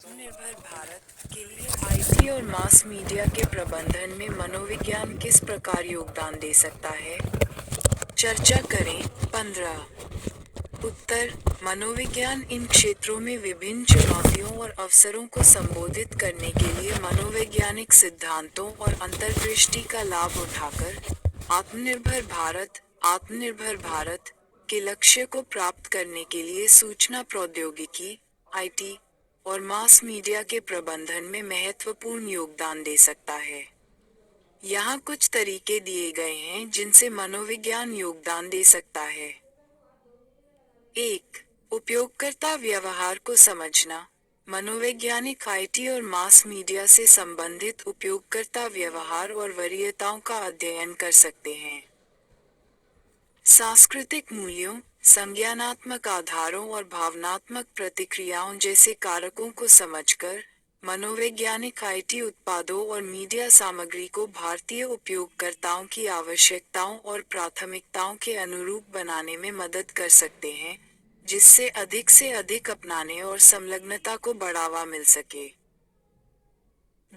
आत्मनिर्भर भारत के लिए आईटी और मास मीडिया के प्रबंधन में मनोविज्ञान किस प्रकार योगदान दे सकता है? चर्चा करें। 15। उत्तर। मनोविज्ञान इन क्षेत्रों में विभिन्न चुनौतियों और अवसरों को संबोधित करने के लिए मनोवैज्ञानिक सिद्धांतों और अंतर्दृष्टि का लाभ उठाकर आत्मनिर्भर भारत के लक्ष्य को प्राप्त करने के लिए सूचना प्रौद्योगिकी आईटी और मास मीडिया के प्रबंधन में महत्वपूर्ण योगदान दे सकता है। यहाँ कुछ तरीके दिए गए हैं जिनसे मनोविज्ञान योगदान दे सकता है। 1. उपयोगकर्ता व्यवहार को समझना। मनोवैज्ञानिक आईटी और मास मीडिया से संबंधित उपयोगकर्ता व्यवहार और वरीयताओं का अध्ययन कर सकते हैं। सांस्कृतिक मूल्यों, संज्ञानात्मक आधारों और भावनात्मक प्रतिक्रियाओं जैसे कारकों को समझकर, मनोवैज्ञानिक आईटी उत्पादों और मीडिया सामग्री को भारतीय उपयोगकर्ताओं की आवश्यकताओं और प्राथमिकताओं के अनुरूप बनाने में मदद कर सकते हैं, जिससे अधिक अपनाने और संलग्नता को बढ़ावा मिल सके।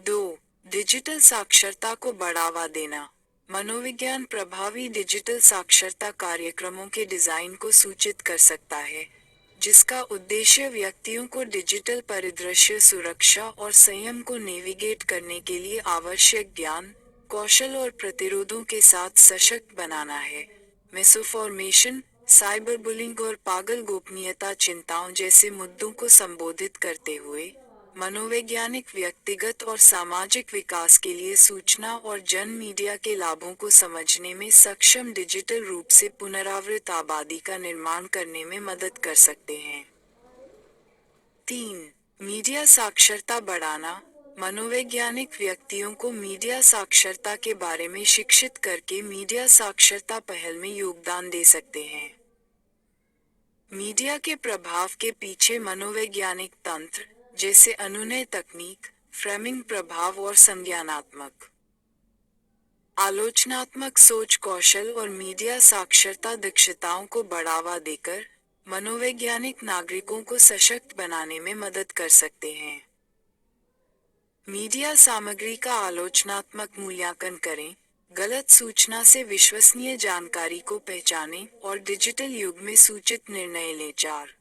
2. डिजिटल साक्षरता को बढ़ावा देना। मनोविज्ञान प्रभावी डिजिटल साक्षरता कार्यक्रमों के डिजाइन को सूचित कर सकता है, जिसका उद्देश्य व्यक्तियों को डिजिटल परिदृश्य सुरक्षा और संयम को नेविगेट करने के लिए आवश्यक ज्ञान, कौशल और प्रतिरोधों के साथ सशक्त बनाना है। मिसइन्फॉर्मेशन, साइबर बुलिंग और पागल गोपनीयता चिंताओं जैसे मुद्दों को संबोधित करते हुए, मनोवैज्ञानिक व्यक्तिगत और सामाजिक विकास के लिए सूचना और जन मीडिया के लाभों को समझने में सक्षम डिजिटल रूप से पुनरावृत्त आबादी का निर्माण करने में मदद कर सकते हैं। 3. मीडिया साक्षरता बढ़ाना। मनोवैज्ञानिक व्यक्तियों को मीडिया साक्षरता के बारे में शिक्षित करके मीडिया साक्षरता पहल में योगदान दे सकते हैं। मीडिया के प्रभाव के पीछे मनोवैज्ञानिक तंत्र, जैसे अनुनय तकनीक, फ्रेमिंग प्रभाव और संज्ञानात्मक आलोचनात्मक सोच कौशल और मीडिया साक्षरता दक्षताओं को बढ़ावा देकर, मनोवैज्ञानिक नागरिकों को सशक्त बनाने में मदद कर सकते हैं। मीडिया सामग्री का आलोचनात्मक मूल्यांकन करें, गलत सूचना से विश्वसनीय जानकारी को पहचानें और डिजिटल युग में सूचित निर्णय लें। 4.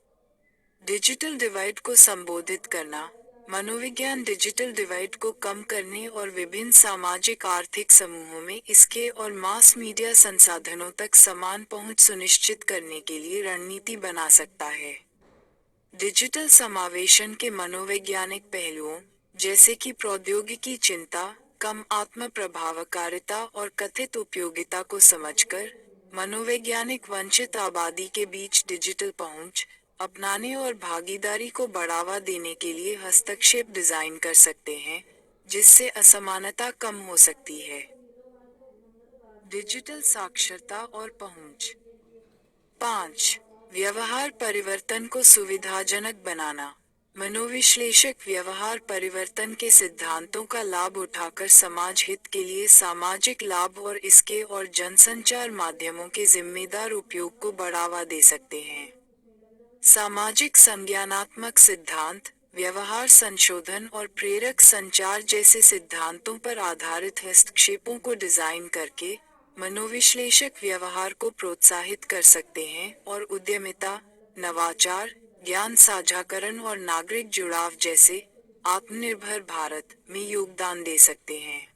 डिजिटल डिवाइड को संबोधित करना। मनोविज्ञान डिजिटल डिवाइड को कम करने और विभिन्न सामाजिक आर्थिक समूहों में इसके और मास मीडिया संसाधनों तक समान पहुंच सुनिश्चित करने के लिए रणनीति बना सकता है। डिजिटल समावेशन के मनोवैज्ञानिक पहलुओं, जैसे कि प्रौद्योगिकी चिंता, कम आत्म प्रभावकारिता और कथित उपयोगिता को समझकर, मनोवैज्ञानिक वंचित आबादी के बीच डिजिटल पहुंच अपनाने और भागीदारी को बढ़ावा देने के लिए हस्तक्षेप डिजाइन कर सकते हैं, जिससे असमानता कम हो सकती है। डिजिटल साक्षरता और पहुंच। 5. व्यवहार परिवर्तन को सुविधाजनक बनाना। मनोविश्लेषक व्यवहार परिवर्तन के सिद्धांतों का लाभ उठाकर समाज हित के लिए सामाजिक लाभ और इसके और जनसंचार माध्यमों के जिम्मेदार उपयोग को बढ़ावा दे सकते हैं। सामाजिक संज्ञानात्मक सिद्धांत, व्यवहार संशोधन और प्रेरक संचार जैसे सिद्धांतों पर आधारित हस्तक्षेपों को डिजाइन करके, मनोविश्लेषक व्यवहार को प्रोत्साहित कर सकते हैं और उद्यमिता, नवाचार, ज्ञान साझाकरण और नागरिक जुड़ाव जैसे आत्मनिर्भर भारत में योगदान दे सकते हैं।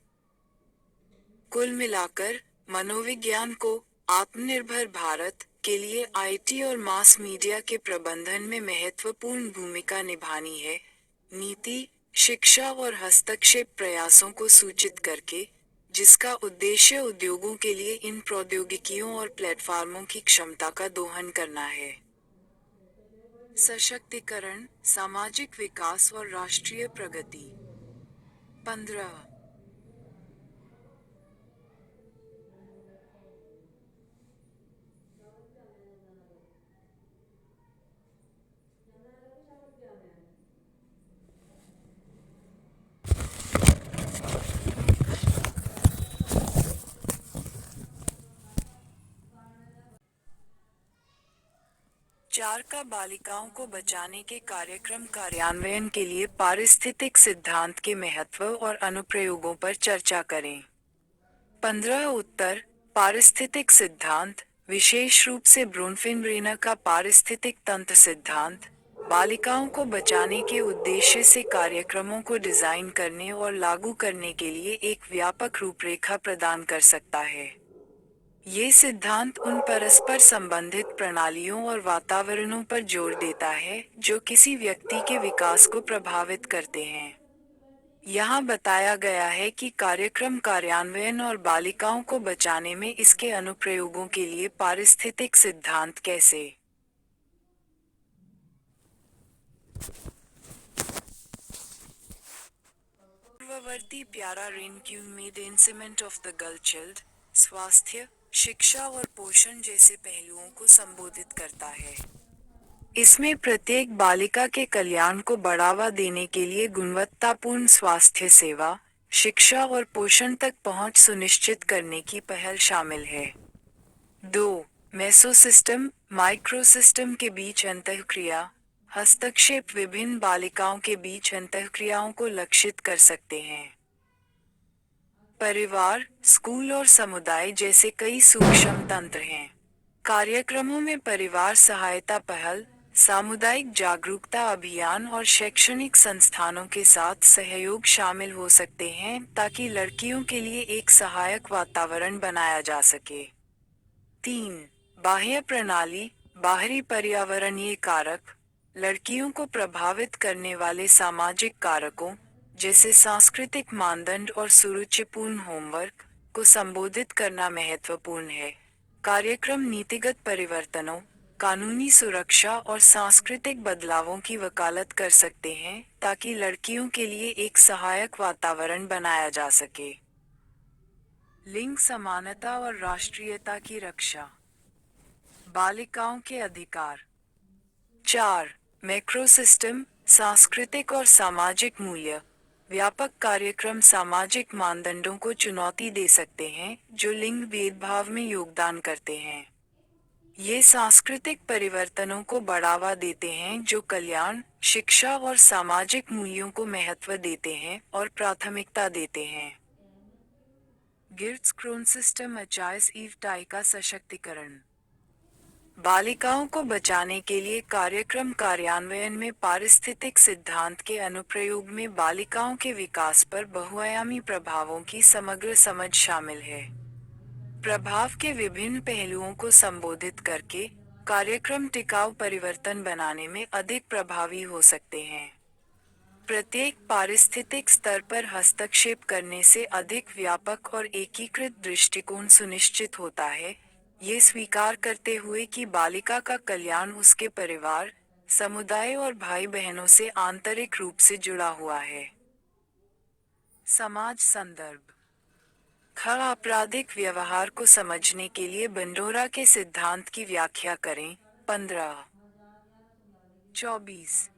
कुल मिलाकर, मनोविज्ञान को आत्मनिर्भर भारत के लिए आईटी और मास मीडिया के प्रबंधन में महत्वपूर्ण भूमिका निभानी है। नीति, शिक्षा और हस्तक्षेप प्रयासों को सूचित करके, जिसका उद्देश्य उद्योगों के लिए इन प्रौद्योगिकियों और प्लेटफॉर्मों की क्षमता का दोहन करना है। सशक्तिकरण, सामाजिक विकास और राष्ट्रीय प्रगति। 15. 4 का बालिकाओं को बचाने के कार्यक्रम कार्यान्वयन के लिए पारिस्थितिक सिद्धांत के महत्व और अनुप्रयोगों पर चर्चा करें। 15 उत्तर। पारिस्थितिक सिद्धांत, विशेष रूप से ब्रूनफिन-रेना का पारिस्थितिक तंत्र सिद्धांत, बालिकाओं को बचाने के उद्देश्य से कार्यक्रमों को डिजाइन करने और लागू करने के लिए एक व्यापक रूपरेखा प्रदान कर सकता है। ये सिद्धांत उन परस्पर संबंधित प्रणालियों और वातावरणों पर जोर देता है जो किसी व्यक्ति के विकास को प्रभावित करते हैं। यहाँ बताया गया है कि कार्यक्रम कार्यान्वयन और बालिकाओं को बचाने में इसके अनुप्रयोगों के लिए पारिस्थितिक सिद्धांत कैसे। पूर्ववर्ती प्यारा रेनक्यून में डेंसिमेंट ऑफ द गर्ल चाइल्ड, स्वास्थ्य, शिक्षा और पोषण जैसे पहलुओं को संबोधित करता है। इसमें प्रत्येक बालिका के कल्याण को बढ़ावा देने के लिए गुणवत्तापूर्ण स्वास्थ्य सेवा, शिक्षा और पोषण तक पहुंच सुनिश्चित करने की पहल शामिल है। 2. मेसोसिस्टम, माइक्रोसिस्टम के बीच अंतःक्रिया, हस्तक्षेप विभिन्न बालिकाओं के बीच अंतःक्रियाओं को लक्षित कर सकते हैं। परिवार, स्कूल और समुदाय जैसे कई सूक्ष्म तंत्र हैं। कार्यक्रमों में परिवार सहायता पहल, सामुदायिक जागरूकता अभियान और शैक्षणिक संस्थानों के साथ सहयोग शामिल हो सकते हैं ताकि लड़कियों के लिए एक सहायक वातावरण बनाया जा सके। 3. बाह्य प्रणाली, बाहरी पर्यावरणीय कारक, लड़कियों को प्रभावित करने वाले सामाजिक कारकों, जैसे सांस्कृतिक मानदंड और सुरुचिपूर्ण होमवर्क, को संबोधित करना महत्वपूर्ण है। कार्यक्रम नीतिगत परिवर्तनों, कानूनी सुरक्षा और सांस्कृतिक बदलावों की वकालत कर सकते हैं ताकि लड़कियों के लिए एक सहायक वातावरण बनाया जा सके। लिंग समानता और राष्ट्रीयता की रक्षा, बालिकाओं के अधिकार। 4. मैक्रोसिस्टम, सांस्कृतिक और सामाजिक मूल्य, व्यापक कार्यक्रम सामाजिक मानदंडों को चुनौती दे सकते हैं जो लिंग भेदभाव में योगदान करते हैं। ये सांस्कृतिक परिवर्तनों को बढ़ावा देते हैं जो कल्याण, शिक्षा और सामाजिक मूल्यों को महत्व देते हैं और प्राथमिकता देते हैं। गिर्ट्स क्रोन सिस्टम अचाइस ईव टाई का सशक्तिकरण, बालिकाओं को बचाने के लिए कार्यक्रम कार्यान्वयन में पारिस्थितिक सिद्धांत के अनुप्रयोग में बालिकाओं के विकास पर बहुआयामी प्रभावों की समग्र समझ शामिल है। प्रभाव के विभिन्न पहलुओं को संबोधित करके, कार्यक्रम टिकाऊ परिवर्तन बनाने में अधिक प्रभावी हो सकते हैं। प्रत्येक पारिस्थितिक स्तर पर हस्तक्षेप करने से अधिक व्यापक और एकीकृत दृष्टिकोण सुनिश्चित होता है, ये स्वीकार करते हुए कि बालिका का कल्याण उसके परिवार, समुदाय और भाई बहनों से आंतरिक रूप से जुड़ा हुआ है। समाज संदर्भ। आपराधिक व्यवहार को समझने के लिए बंडोरा के सिद्धांत की व्याख्या करें। 15. 24.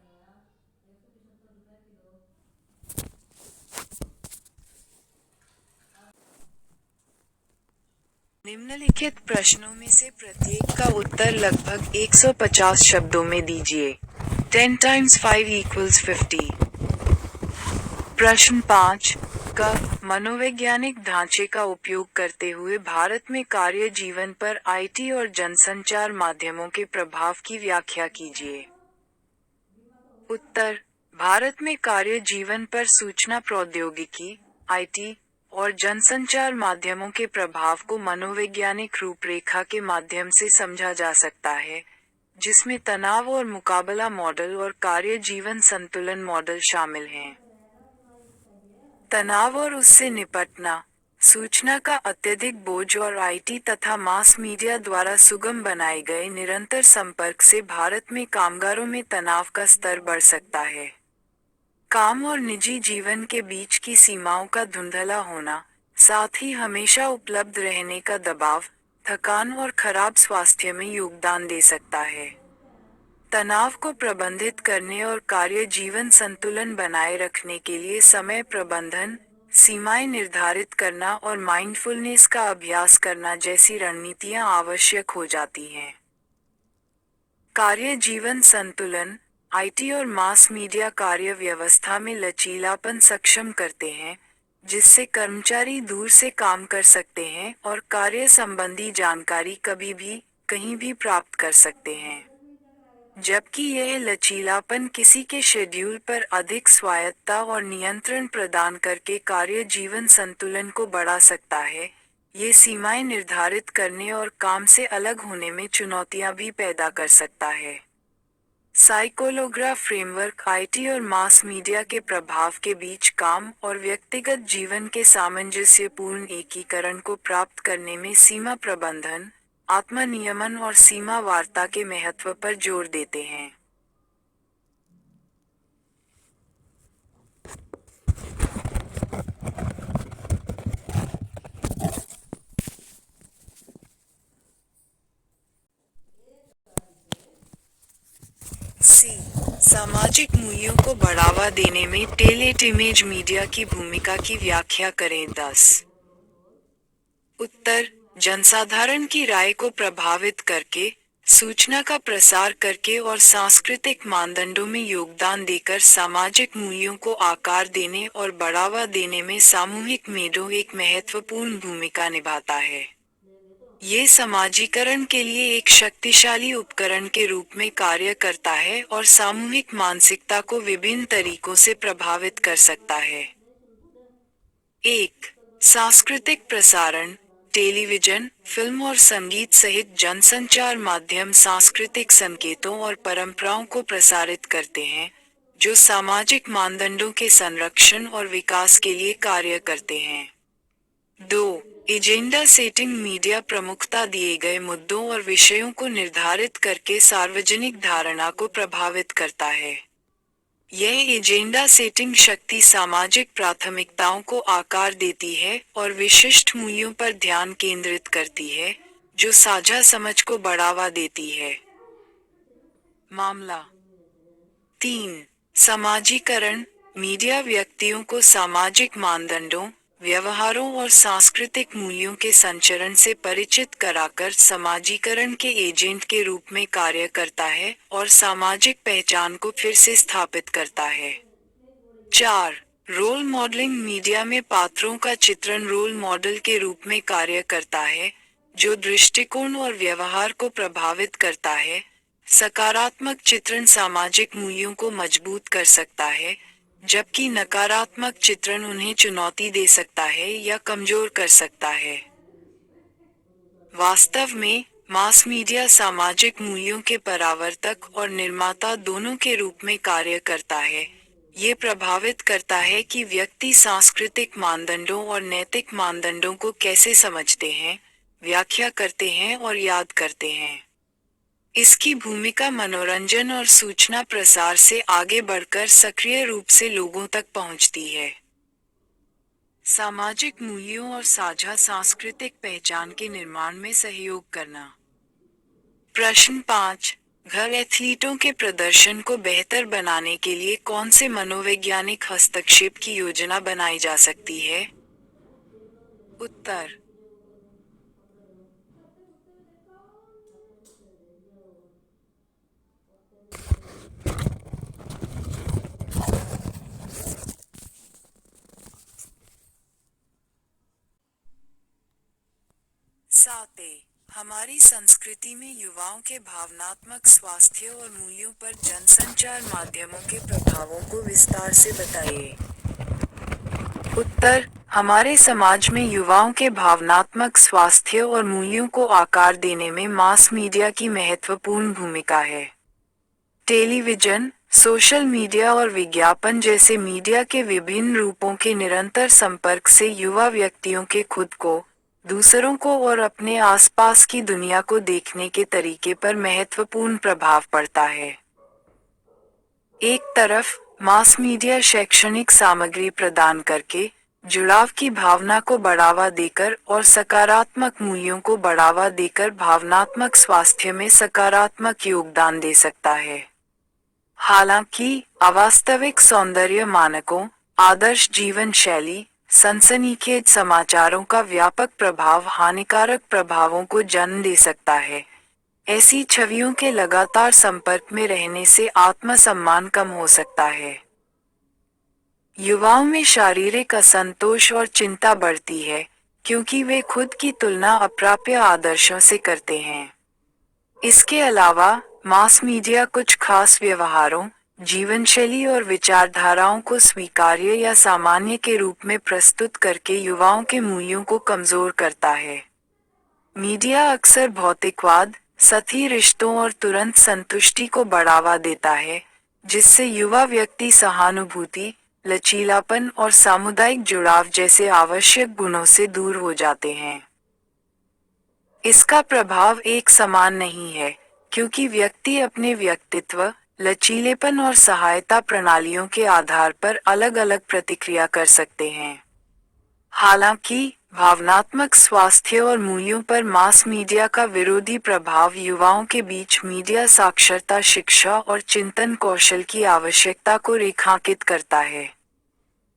निम्नलिखित प्रश्नों में से प्रत्येक का उत्तर लगभग 150 शब्दों में दीजिए। 10 × 5 = 50. प्रश्न 5 का मनोवैज्ञानिक ढांचे का उपयोग करते हुए भारत में कार्य जीवन पर आईटी और जनसंचार माध्यमों के प्रभाव की व्याख्या कीजिए। उत्तर: भारत में कार्य जीवन पर सूचना प्रौद्योगिकी, आईटी, और जनसंचार माध्यमों के प्रभाव को मनोवैज्ञानिक रूपरेखा के माध्यम से समझा जा सकता है, जिसमें तनाव और मुकाबला मॉडल और कार्य जीवन संतुलन मॉडल शामिल हैं। तनाव और उससे निपटना, सूचना का अत्यधिक बोझ और आईटी तथा मास मीडिया द्वारा सुगम बनाए गए निरंतर संपर्क से भारत में कामगारों में तनाव का स्तर बढ़ सकता है। काम और निजी जीवन के बीच की सीमाओं का धुंधला होना, साथ ही हमेशा उपलब्ध रहने का दबाव, थकान और खराब स्वास्थ्य में योगदान दे सकता है। तनाव को प्रबंधित करने और कार्य जीवन संतुलन बनाए रखने के लिए समय प्रबंधन, सीमाएं निर्धारित करना और माइंडफुलनेस का अभ्यास करना जैसी रणनीतियां आवश्यक हो जाती हैं। कार्य जीवन संतुलन, आईटी और मास मीडिया कार्य व्यवस्था में लचीलापन सक्षम करते हैं, जिससे कर्मचारी दूर से काम कर सकते हैं और कार्य संबंधी जानकारी कभी भी, कहीं भी प्राप्त कर सकते हैं। जबकि यह लचीलापन किसी के शेड्यूल पर अधिक स्वायत्तता और नियंत्रण प्रदान करके कार्य जीवन संतुलन को बढ़ा सकता है, ये सीमाएं निर्धारित करने और काम से अलग होने में चुनौतियां भी पैदा कर सकता है। साइकोलोग्राफ फ्रेमवर्क आईटी और मास मीडिया के प्रभाव के बीच काम और व्यक्तिगत जीवन के सामंजस्यपूर्ण एकीकरण को प्राप्त करने में सीमा प्रबंधन, आत्मनियमन और सीमा वार्ता के महत्व पर जोर देते हैं। सी सामाजिक मूल्यों को बढ़ावा देने में टेलीट इमेज मीडिया की भूमिका की व्याख्या करें। 10 उत्तर जनसाधारण की राय को प्रभावित करके, सूचना का प्रसार करके और सांस्कृतिक मानदंडों में योगदान देकर सामाजिक मूल्यों को आकार देने और बढ़ावा देने में सामूहिक मीडिया एक महत्वपूर्ण भूमिका निभाता है। ये समाजीकरण के लिए एक शक्तिशाली उपकरण के रूप में कार्य करता है और सामूहिक मानसिकता को विभिन्न तरीकों से प्रभावित कर सकता है। 1 सांस्कृतिक प्रसारण, टेलीविजन, फिल्म और संगीत सहित जनसंचार माध्यम सांस्कृतिक संकेतों और परंपराओं को प्रसारित करते हैं, जो सामाजिक मानदंडों के संरक्षण और विकास के लिए कार्य करते हैं। 2 एजेंडा सेटिंग मीडिया प्रमुखता दिए गए मुद्दों और विषयों को निर्धारित करके सार्वजनिक धारणा को प्रभावित करता है। यह एजेंडा सेटिंग शक्ति सामाजिक प्राथमिकताओं को आकार देती है और विशिष्ट मूल्यों पर ध्यान केंद्रित करती है, जो साझा समझ को बढ़ावा देती है। मामला 3 समाजीकरण, मीडिया व्यक्तियों को सामाजिक मानदंडों, व्यवहारों और सांस्कृतिक मूल्यों के संचरण से परिचित कराकर समाजीकरण के एजेंट के रूप में कार्य करता है और सामाजिक पहचान को फिर से स्थापित करता है। 4 रोल मॉडलिंग मीडिया में पात्रों का चित्रण रोल मॉडल के रूप में कार्य करता है, जो दृष्टिकोण और व्यवहार को प्रभावित करता है। सकारात्मक चित्रण सामाजिक मूल्यों को मजबूत कर सकता है, जबकि नकारात्मक चित्रण उन्हें चुनौती दे सकता है या कमजोर कर सकता है। वास्तव में, मास मीडिया सामाजिक मूल्यों के परावर्तक और निर्माता दोनों के रूप में कार्य करता है। ये प्रभावित करता है कि व्यक्ति सांस्कृतिक मानदंडों और नैतिक मानदंडों को कैसे समझते हैं, व्याख्या करते हैं और याद करते हैं। इसकी भूमिका मनोरंजन और सूचना प्रसार से आगे बढ़कर सक्रिय रूप से लोगों तक पहुंचती है। सामाजिक मूल्यों और साझा सांस्कृतिक पहचान के निर्माण में सहयोग करना। प्रश्न 5 घर एथलीटों के प्रदर्शन को बेहतर बनाने के लिए कौन से मनोवैज्ञानिक हस्तक्षेप की योजना बनाई जा सकती है? उत्तर 7 हमारी संस्कृति में युवाओं के भावनात्मक स्वास्थ्य और मूल्यों पर जनसंचार माध्यमों के प्रभावों को विस्तार से बताइए। उत्तर हमारे समाज में युवाओं के भावनात्मक स्वास्थ्य और मूल्यों को आकार देने में मास मीडिया की महत्वपूर्ण भूमिका है। टेलीविजन, सोशल मीडिया और विज्ञापन जैसे मीडिया के विभिन्न रूपों के निरंतर संपर्क से युवा व्यक्तियों के खुद को, दूसरों को और अपने आसपास की दुनिया को देखने के तरीके पर महत्वपूर्ण प्रभाव पड़ता है। एक तरफ, मास मीडिया शैक्षणिक सामग्री प्रदान करके, जुड़ाव की भावना को बढ़ावा देकर और सकारात्मक मूल्यों को बढ़ावा देकर भावनात्मक स्वास्थ्य में सकारात्मक योगदान दे सकता है। हालांकि, अवास्तविक सौंदर्य मानकों, आदर्श जीवन शैली, सनसनीखेज समाचारों का व्यापक प्रभाव हानिकारक प्रभावों को जन्म दे सकता है। ऐसी छवियों के लगातार संपर्क में रहने से आत्मसम्मान कम हो सकता है। युवाओं में शारीरिक असंतोष और चिंता बढ़ती है, क्योंकि वे खुद की तुलना अप्राप्य आदर्शों से करते हैं। इसके अलावा, मास मीडिया कुछ खास व्यवहारों, जीवनशैली और विचारधाराओं को स्वीकार्य या सामान्य के रूप में प्रस्तुत करके युवाओं के मूल्यों को कमजोर करता है। मीडिया अक्सर भौतिकवाद, सतही रिश्तों और तुरंत संतुष्टि को बढ़ावा देता है, जिससे युवा व्यक्ति सहानुभूति, लचीलापन और सामुदायिक जुड़ाव जैसे आवश्यक गुणों से दूर हो जाते हैं। इसका प्रभाव एक समान नहीं है, क्योंकि व्यक्ति अपने व्यक्तित्व, लचीलेपन और सहायता प्रणालियों के आधार पर अलग-अलग प्रतिक्रिया कर सकते हैं। हालांकि, भावनात्मक स्वास्थ्य और मूल्यों पर मास मीडिया का विरोधी प्रभाव युवाओं के बीच मीडिया साक्षरता, शिक्षा और चिंतन कौशल की आवश्यकता को रेखांकित करता है।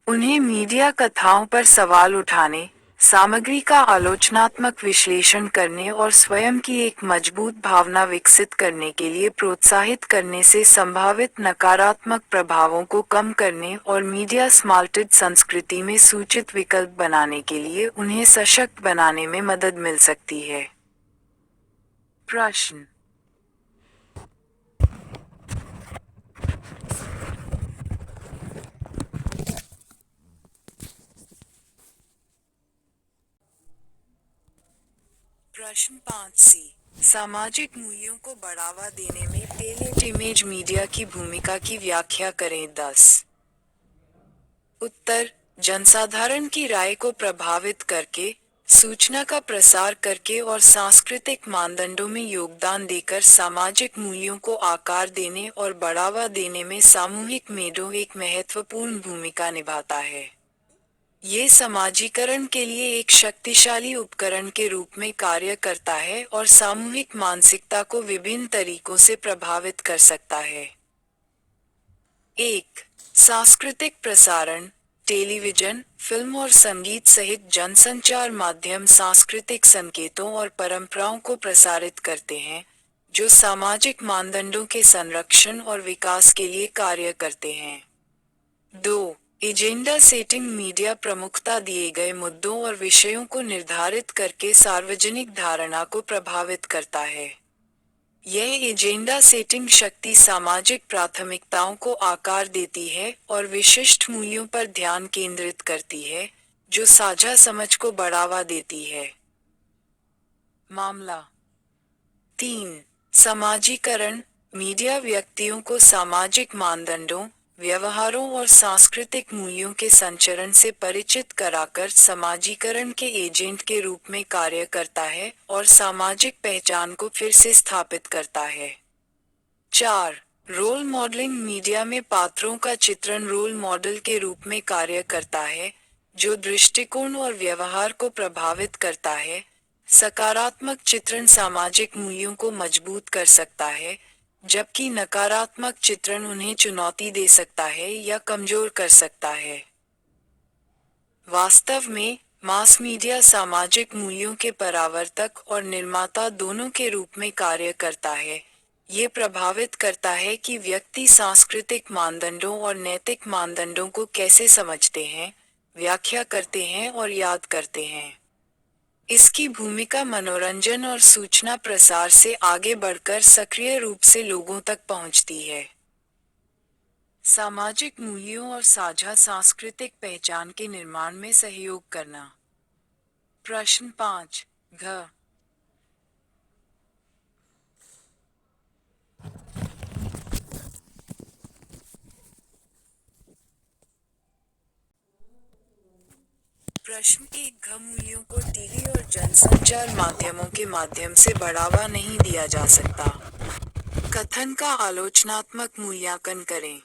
उन्हें मीडिया कथाओं पर सवाल उठाने, सामग्री का आलोचनात्मक विश्लेषण करने और स्वयं की एक मजबूत भावना विकसित करने के लिए प्रोत्साहित करने से संभावित नकारात्मक प्रभावों को कम करने और मीडिया स्मार्टेड संस्कृति में सूचित विकल्प बनाने के लिए उन्हें सशक्त बनाने में मदद मिल सकती है। प्रश्न। प्रश्न 5C। सामाजिक मूल्यों को बढ़ावा देने में टेलीइमेज मीडिया की भूमिका की व्याख्या करें। 10। उत्तर, जनसाधारण की राय को प्रभावित करके, सूचना का प्रसार करके और सांस्कृतिक मानदंडों में योगदान देकर सामाजिक मूल्यों को आकार देने और बढ़ावा देने में सामूहिक मीडिया एक महत्वपूर्ण भूमिका निभाता है। ये समाजीकरण के लिए एक शक्तिशाली उपकरण के रूप में कार्य करता है और सामूहिक मानसिकता को विभिन्न तरीकों से प्रभावित कर सकता है। 1. सांस्कृतिक प्रसारण। टेलीविजन, फिल्म और संगीत सहित जनसंचार माध्यम सांस्कृतिक संकेतों और परंपराओं को प्रसारित करते हैं, जो सामाजिक मानदंडों के संरक्षण और विकास के लिए कार्य करते हैं। 2. Agenda setting. मीडिया प्रमुखता दिए गए मुद्दों और विषयों को निर्धारित करके सार्वजनिक धारणा को प्रभावित करता है। यह एजेंडा सेटिंग शक्ति सामाजिक प्राथमिकताओं को आकार देती है और विशिष्ट मूल्यों पर ध्यान केंद्रित करती है, जो साझा समझ को बढ़ावा देती है। मामला 3. समाजीकरण। मीडिया व्यक्तियों को सामाजिक मानदंडों, व्यवहारों और सांस्कृतिक मूल्यों के संचरण से परिचित कराकर समाजीकरण के एजेंट के रूप में कार्य करता है और सामाजिक पहचान को फिर से स्थापित करता है। 4. Role modelling. मीडिया में पात्रों का चित्रण रोल मॉडल के रूप में कार्य करता है, जो दृष्टिकोण और व्यवहार को प्रभावित करता है। सकारात्मक चित्रण सामाजिक मूल्यों को मजबूत कर सकता है, जबकि नकारात्मक चित्रण उन्हें चुनौती दे सकता है या कमजोर कर सकता है। वास्तव में, मास मीडिया सामाजिक मूल्यों के परावर्तक और निर्माता दोनों के रूप में कार्य करता है। ये प्रभावित करता है कि व्यक्ति सांस्कृतिक मानदंडों और नैतिक मानदंडों को कैसे समझते हैं, व्याख्या करते हैं और याद करते हैं। इसकी भूमिका मनोरंजन और सूचना प्रसार से आगे बढ़कर सक्रिय रूप से लोगों तक पहुंचती है। सामाजिक मूल्यों और साझा सांस्कृतिक पहचान के निर्माण में सहयोग करना। प्रश्न 5 घ प्रश्न 1 घ मूल्यों को टीवी और जनसंचार माध्यमों के माध्यम से बढ़ावा नहीं दिया जा सकता। कथन का आलोचनात्मक मूल्यांकन करें।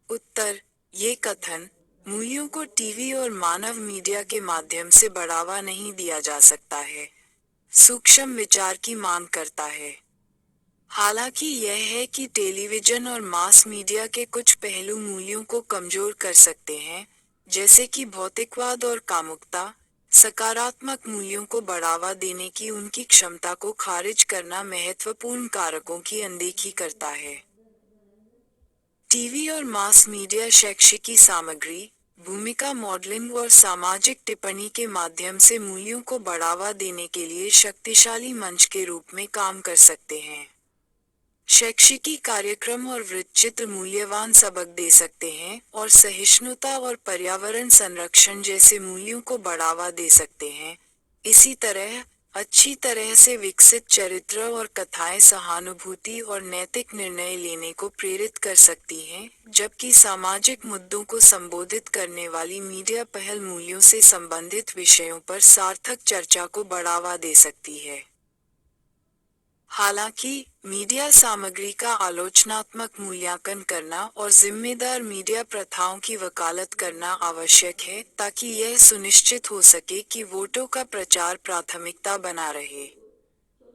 उत्तर, ये कथन, मूल्यों को टीवी और मानव मीडिया के माध्यम से बढ़ावा नहीं दिया जा सकता है, सूक्ष्म विचार की मांग करता है। हालांकि यह है कि टेलीविजन और मास मीडिया के कुछ पहलू मूल्यों को कमजोर कर सकते हैं, जैसे कि भौतिकवाद और कामुकता, सकारात्मक मूल्यों को बढ़ावा देने की उनकी क्षमता को खारिज करना महत्वपूर्ण कारकों की अनदेखी करता है। टीवी और मास मीडिया शैक्षिकी सामग्री, भूमिका मॉडलिंग और सामाजिक टिप्पणी के माध्यम से मूल्यों को बढ़ावा देने के लिए शक्तिशाली मंच के रूप में काम कर सकते हैं। शैक्षिकी कार्यक्रम और वृत्तचित्र मूल्यवान सबक दे सकते हैं और सहिष्णुता और पर्यावरण संरक्षण जैसे मूल्यों को बढ़ावा दे सकते हैं। इसी तरह, अच्छी तरह से विकसित चरित्र और कथाएं सहानुभूति और नैतिक निर्णय लेने को प्रेरित कर सकती हैं, जबकि सामाजिक मुद्दों को संबोधित करने वाली मीडिया पहल मूल्यों से संबंधित विषयों पर सार्थक चर्चा को बढ़ावा दे सकती है। हालांकि, मीडिया सामग्री का आलोचनात्मक मूल्यांकन करना और जिम्मेदार मीडिया प्रथाओं की वकालत करना आवश्यक है ताकि यह सुनिश्चित हो सके कि वोटों का प्रचार प्राथमिकता बना रहे।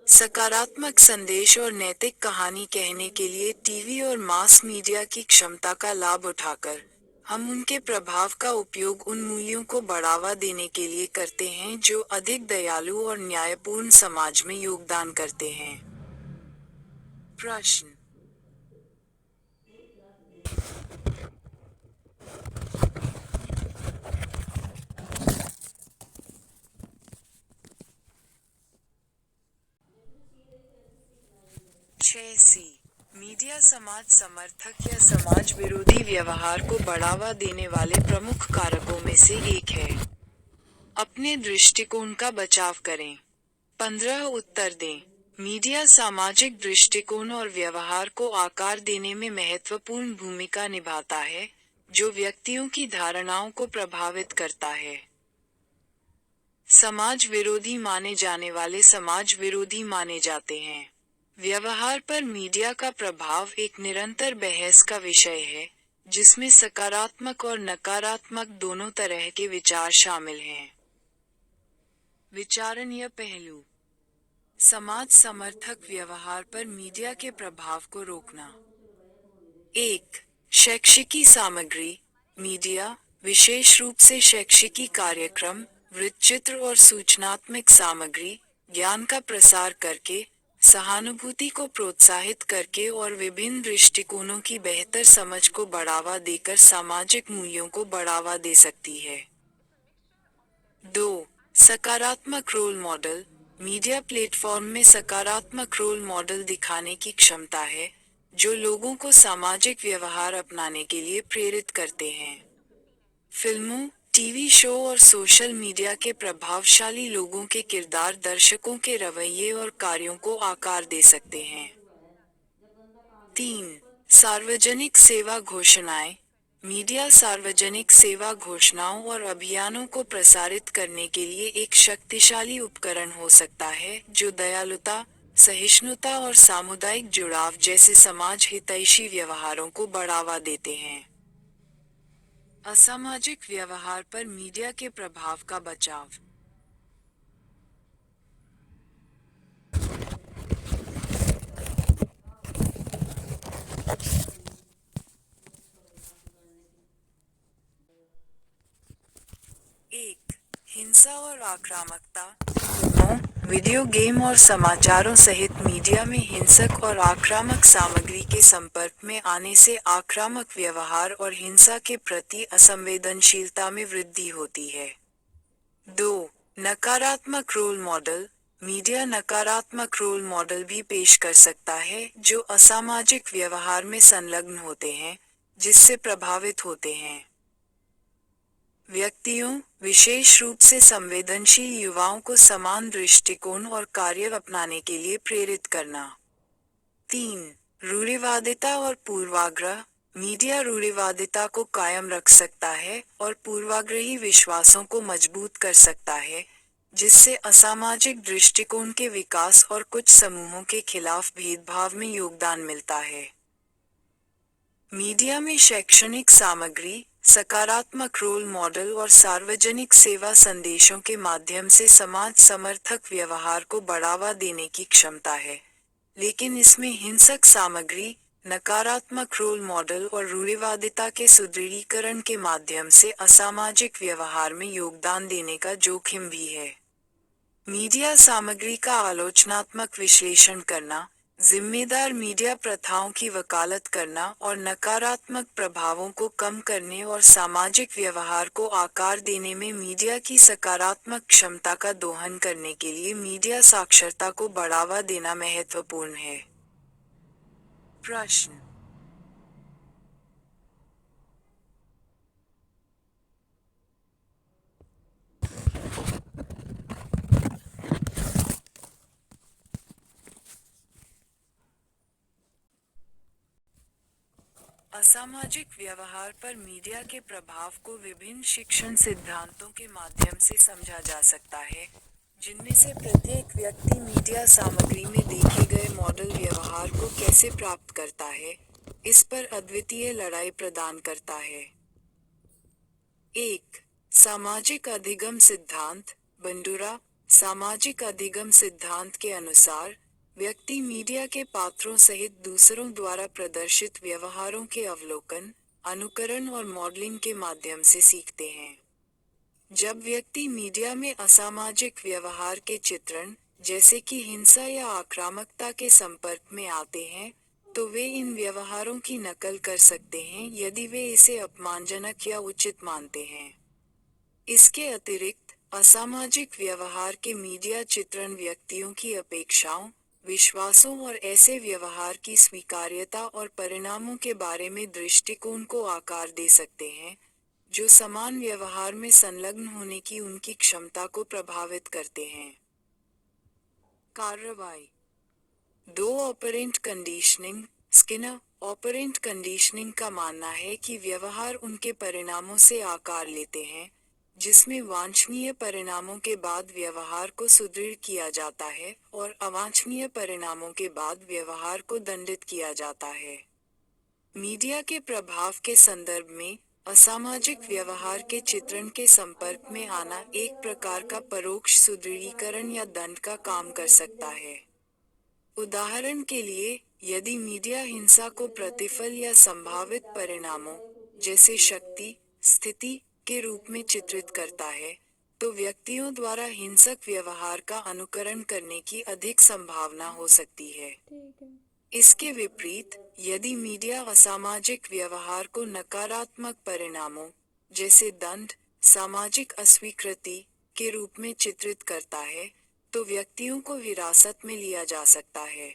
सकारात्मक संदेश और नैतिक कहानी कहने के लिए टीवी और मास मीडिया की क्षमता का लाभ उठाकर, हम उनके प्रभाव का उपयोग उन मूल्यों को बढ़ावा देने के लिए करते हैं जो अधिक दयालु और न्यायपूर्ण समाज में योगदान करते हैं। प्रश्न। सी मीडिया समाज समर्थक या समाज विरोधी व्यवहार को बढ़ावा देने वाले प्रमुख कारकों में से एक है। अपने दृष्टिकोण का बचाव करें। 15 उत्तर दें। मीडिया सामाजिक दृष्टिकोण और व्यवहार को आकार देने में महत्वपूर्ण भूमिका निभाता है, जो व्यक्तियों की धारणाओं को प्रभावित करता है। समाज विरोधी माने जाने वाले समाज विरोधी माने जाते हैं। व्यवहार पर मीडिया का प्रभाव एक निरंतर बहस का विषय है, जिसमें सकारात्मक और नकारात्मक दोनों तरह के विचार शामिल हैं। विचारणीय पहलू। समाज समर्थक व्यवहार पर मीडिया के प्रभाव को रोकना। 1. शैक्षिकी सामग्री। मीडिया, विशेष रूप से शैक्षिकी कार्यक्रम, वृत्तचित्र और सूचनात्मक सामग्री, ज्ञान का प्रसार करके, सहानुभूति को प्रोत्साहित करके और विभिन्न दृष्टिकोणों की बेहतर समझ को बढ़ावा देकर सामाजिक मूल्यों को बढ़ावा दे सकती है। 2. सकारात्मक रोल मॉडल। मीडिया प्लेटफॉर्म में सकारात्मक रोल मॉडल दिखाने की क्षमता है, जो लोगों को सामाजिक व्यवहार अपनाने के लिए प्रेरित करते हैं। फिल्मों, टीवी शो और सोशल मीडिया के प्रभावशाली लोगों के किरदार दर्शकों के रवैये और कार्यों को आकार दे सकते हैं। 3. सार्वजनिक सेवा घोषणाएं। मीडिया सार्वजनिक सेवा घोषणाओं और अभियानों को प्रसारित करने के लिए एक शक्तिशाली उपकरण हो सकता है, जो दयालुता, सहिष्णुता और सामुदायिक जुड़ाव जैसे समाज हितैषी व्यवहारों को बढ़ावा देते हैं। असामाजिक व्यवहार पर मीडिया के प्रभाव का बचाव। एक, हिंसा और आक्रामकता। फिल्मों, वीडियो गेम और समाचारों सहित मीडिया में हिंसक और आक्रामक सामग्री के संपर्क में आने से आक्रामक व्यवहार और हिंसा के प्रति असंवेदनशीलता में वृद्धि होती है। 2. नकारात्मक रोल मॉडल। मीडिया नकारात्मक रोल मॉडल भी पेश कर सकता है, जो असामाजिक व्यवहार में संलग्न होते हैं, जिससे प्रभावित होते हैं। व्यक्तियों, विशेष रूप से संवेदनशील युवाओं को समान दृष्टिकोण और कार्य अपनाने के लिए प्रेरित करना। 3. रूढ़िवादिता और पूर्वाग्रह। मीडिया रूढ़िवादिता को कायम रख सकता है और पूर्वाग्रही विश्वासों को मजबूत कर सकता है, जिससे असामाजिक दृष्टिकोण के विकास और कुछ समूहों के खिलाफ भेदभाव में योगदान मिलता है। मीडिया में शैक्षणिक सामग्री, सकारात्मक रोल मॉडल और सार्वजनिक सेवा संदेशों के माध्यम से समाज समर्थक व्यवहार को बढ़ावा देने की क्षमता है, लेकिन इसमें हिंसक सामग्री, नकारात्मक रोल मॉडल और रूढ़िवादिता के सुदृढ़ीकरण के माध्यम से असामाजिक व्यवहार में योगदान देने का जोखिम भी है। मीडिया सामग्री का आलोचनात्मक विश्लेषण करना, जिम्मेदार मीडिया प्रथाओं की वकालत करना और नकारात्मक प्रभावों को कम करने और सामाजिक व्यवहार को आकार देने में मीडिया की सकारात्मक क्षमता का दोहन करने के लिए मीडिया साक्षरता को बढ़ावा देना महत्वपूर्ण है। प्रश्न: असामाजिक व्यवहार पर मीडिया के प्रभाव को विभिन्न शिक्षण सिद्धांतों के माध्यम से समझा जा सकता है, जिनमें से प्रत्येक व्यक्ति मीडिया सामग्री में देखे गए मॉडल व्यवहार को कैसे प्राप्त करता है, इस पर अद्वितीय लड़ाई प्रदान करता है। 1. सामाजिक अधिगम सिद्धांत, बंडूरा। सामाजिक अधिगम सिद्धांत के अनुसार, व्यक्ति मीडिया के पात्रों सहित दूसरों द्वारा प्रदर्शित व्यवहारों के अवलोकन, अनुकरण और मॉडलिंग के माध्यम से सीखते हैं। जब व्यक्ति मीडिया में असामाजिक व्यवहार के चित्रण, जैसे कि हिंसा या आक्रामकता के संपर्क में आते हैं, तो वे इन व्यवहारों की नकल कर सकते हैं यदि वे इसे अपमानजनक या उचित मानते हैं। इसके अतिरिक्त, असामाजिक व्यवहार के मीडिया चित्रण व्यक्तियों की अपेक्षाओं, विश्वासों और ऐसे व्यवहार की स्वीकार्यता और परिणामों के बारे में दृष्टिकोण को आकार दे सकते हैं, जो समान व्यवहार में संलग्न होने की उनकी क्षमता को प्रभावित करते हैं। कार्रवाई: 2. Operant conditioning. Skinner, operant conditioning का मानना है कि व्यवहार उनके परिणामों से आकार लेते हैं, जिसमें वांछनीय परिणामों के बाद व्यवहार को सुदृढ़ किया जाता है और अवांछनीय परिणामों के बाद व्यवहार को दंडित किया जाता है। मीडिया के प्रभाव के संदर्भ में, असामाजिक व्यवहार के चित्रण के संपर्क में आना एक प्रकार का परोक्ष सुदृढ़ीकरण या दंड का काम कर सकता है। उदाहरण के लिए, यदि मीडिया हिंसा को प्रतिफल या संभावित परिणामों, जैसे शक्ति, स्थिति, के रूप में चित्रित करता है, तो व्यक्तियों द्वारा हिंसक व्यवहार का अनुकरण करने की अधिक संभावना हो सकती है। इसके विपरीत, यदि मीडिया असामाजिक व्यवहार को नकारात्मक परिणामों, जैसे दंड, सामाजिक अस्वीकृति, के रूप में चित्रित करता है, तो व्यक्तियों को हिरासत में लिया जा सकता है।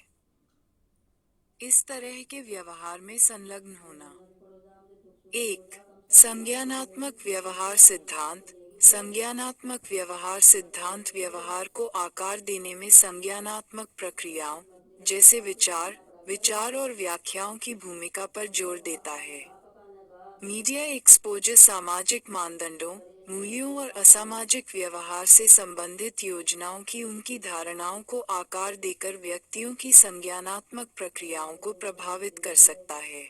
इस तरह के व्यवहार में संलग्न होना। 1. संज्ञानात्मक व्यवहार सिद्धांत। संज्ञानात्मक व्यवहार सिद्धांत व्यवहार को आकार देने में संज्ञानात्मक प्रक्रियाओं, जैसे विचार और व्याख्याओं की भूमिका पर जोर देता है। मीडिया एक्सपोजर सामाजिक मानदंडों, मूल्यों और असामाजिक व्यवहार से संबंधित योजनाओं की उनकी धारणाओं को आकार देकर व्यक्तियों की संज्ञानात्मक प्रक्रियाओं को प्रभावित कर सकता है।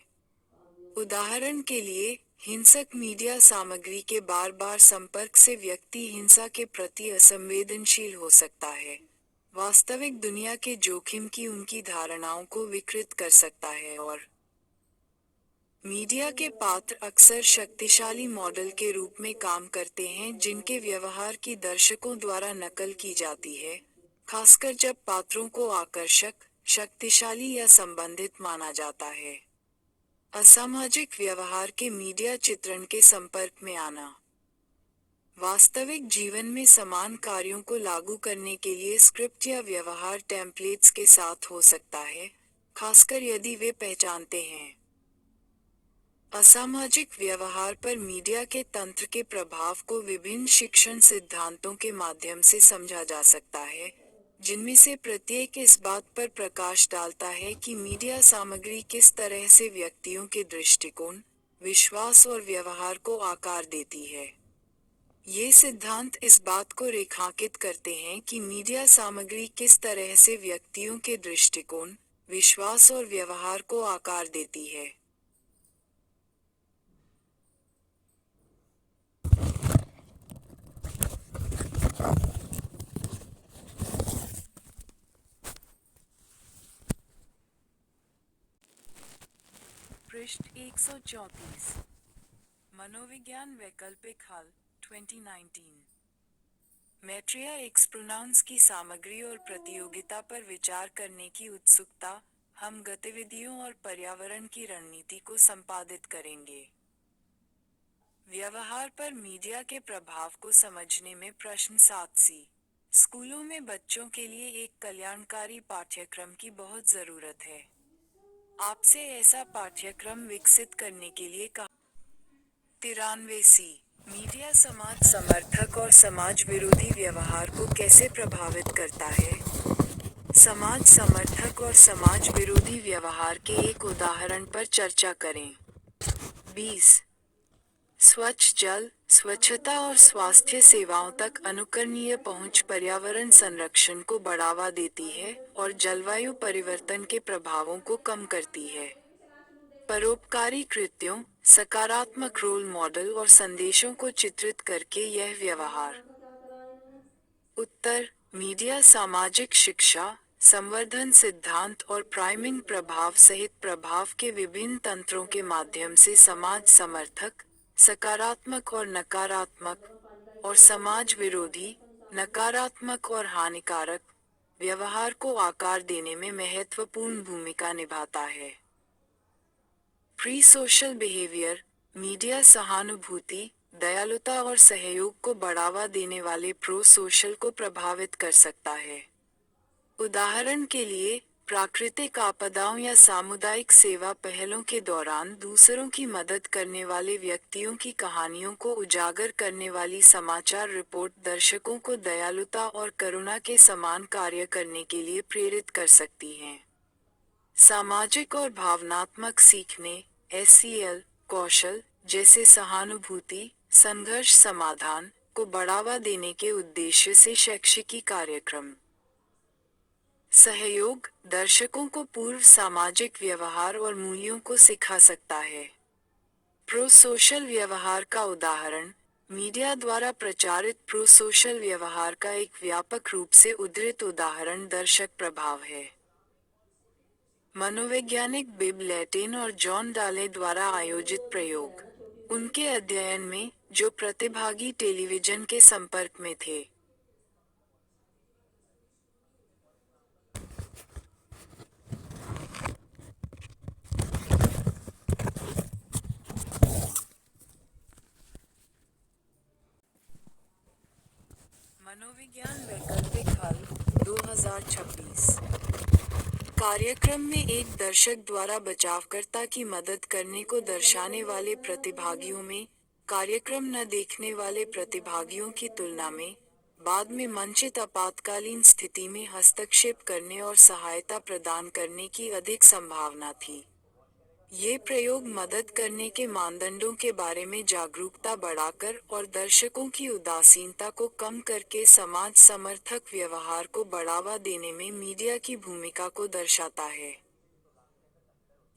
उदाहरण के लिए, हिंसक मीडिया सामग्री के बार बार संपर्क से व्यक्ति हिंसा के प्रति असंवेदनशील हो सकता है, वास्तविक दुनिया के जोखिम की उनकी धारणाओं को विकृत कर सकता है और मीडिया के पात्र अक्सर शक्तिशाली मॉडल के रूप में काम करते हैं जिनके व्यवहार की दर्शकों द्वारा नकल की जाती है, खासकर जब पात्रों को आकर्षक, शक्तिशाली या संबंधित माना जाता है। असामाजिक व्यवहार के मीडिया चित्रण के संपर्क में आना वास्तविक जीवन में समान कार्यों को लागू करने के लिए स्क्रिप्ट या व्यवहार टेम्पलेट्स के साथ हो सकता है, खासकर यदि वे पहचानते हैं। असामाजिक व्यवहार पर मीडिया के तंत्र के प्रभाव को विभिन्न शिक्षण सिद्धांतों के माध्यम से समझा जा सकता है, जिनमें से प्रत्येक इस बात पर प्रकाश डालता है कि मीडिया सामग्री किस तरह से व्यक्तियों के दृष्टिकोण, विश्वास और व्यवहार को आकार देती है। ये सिद्धांत इस बात को रेखांकित करते हैं कि मीडिया सामग्री किस तरह से व्यक्तियों के दृष्टिकोण, विश्वास और व्यवहार को आकार देती है। पृष्ठ 134। मनोविज्ञान वैकल्पिक हल 2019। मैट्रिया एक्स प्रोनाउंस की सामग्री और प्रतियोगिता पर विचार करने की उत्सुकता। हम गतिविधियों और पर्यावरण की रणनीति को संपादित करेंगे। व्यवहार पर मीडिया के प्रभाव को समझने में प्रश्न 7C। स्कूलों में बच्चों के लिए एक कल्याणकारी पाठ्यक्रम की बहुत जरूरत है। आपसे ऐसा पाठ्यक्रम विकसित करने के लिए कहा। 93C। मीडिया समाज समर्थक और समाज विरोधी व्यवहार को कैसे प्रभावित करता है? समाज समर्थक और समाज विरोधी व्यवहार के एक उदाहरण पर चर्चा करें। 20। स्वच्छ जल, स्वच्छता और स्वास्थ्य सेवाओं तक अनुकरणीय पहुंच पर्यावरण संरक्षण को बढ़ावा देती है और जलवायु परिवर्तन के प्रभावों को कम करती है। परोपकारी कृत्यों, सकारात्मक रोल मॉडल और संदेशों को चित्रित करके यह व्यवहार। उत्तर: मीडिया सामाजिक शिक्षा, संवर्धन सिद्धांत और प्राइमिंग प्रभाव सहित प्रभाव के विभिन्न तंत्रों के माध्यम से समाज समर्थक, सकारात्मक और नकारात्मक, और समाज विरोधी, नकारात्मक और हानिकारक, व्यवहार को आकार देने में महत्वपूर्ण भूमिका निभाता है। प्री सोशल बिहेवियर: मीडिया सहानुभूति, दयालुता और सहयोग को बढ़ावा देने वाले प्रो सोशल को प्रभावित कर सकता है। उदाहरण के लिए, प्राकृतिक आपदाओं या सामुदायिक सेवा पहलों के दौरान दूसरों की मदद करने वाले व्यक्तियों की कहानियों को उजागर करने वाली समाचार रिपोर्ट दर्शकों को दयालुता और करुणा के समान कार्य करने के लिए प्रेरित कर सकती हैं। सामाजिक और भावनात्मक सीखने (SEL) कौशल, जैसे सहानुभूति, संघर्ष समाधान, को बढ़ावा देने के उद्देश्य से शैक्षिकी कार्यक्रम। सहयोग, दर्शकों को पूर्व सामाजिक व्यवहार और मूल्यों को सिखा सकता है। प्रो सोशल व्यवहार का उदाहरण: मीडिया द्वारा प्रचारित प्रो सोशल व्यवहार का एक व्यापक रूप से उद्धृत उदाहरण दर्शक प्रभाव है। मनोवैज्ञानिक बिब लैटेन और जॉन डाले द्वारा आयोजित प्रयोग। उनके अध्ययन में, जो प्रतिभागी टेलीविजन के संपर्क में थे। मनोविज्ञान वैकल्पिक हल 2026। कार्यक्रम में एक दर्शक द्वारा बचावकर्ता की मदद करने को दर्शाने वाले प्रतिभागियों में, कार्यक्रम न देखने वाले प्रतिभागियों की तुलना में, बाद में मंचित आपातकालीन स्थिति में हस्तक्षेप करने और सहायता प्रदान करने की अधिक संभावना थी। ये प्रयोग मदद करने के मानदंडों के बारे में जागरूकता बढ़ाकर और दर्शकों की उदासीनता को कम करके समाज समर्थक व्यवहार को बढ़ावा देने में मीडिया की भूमिका को दर्शाता है।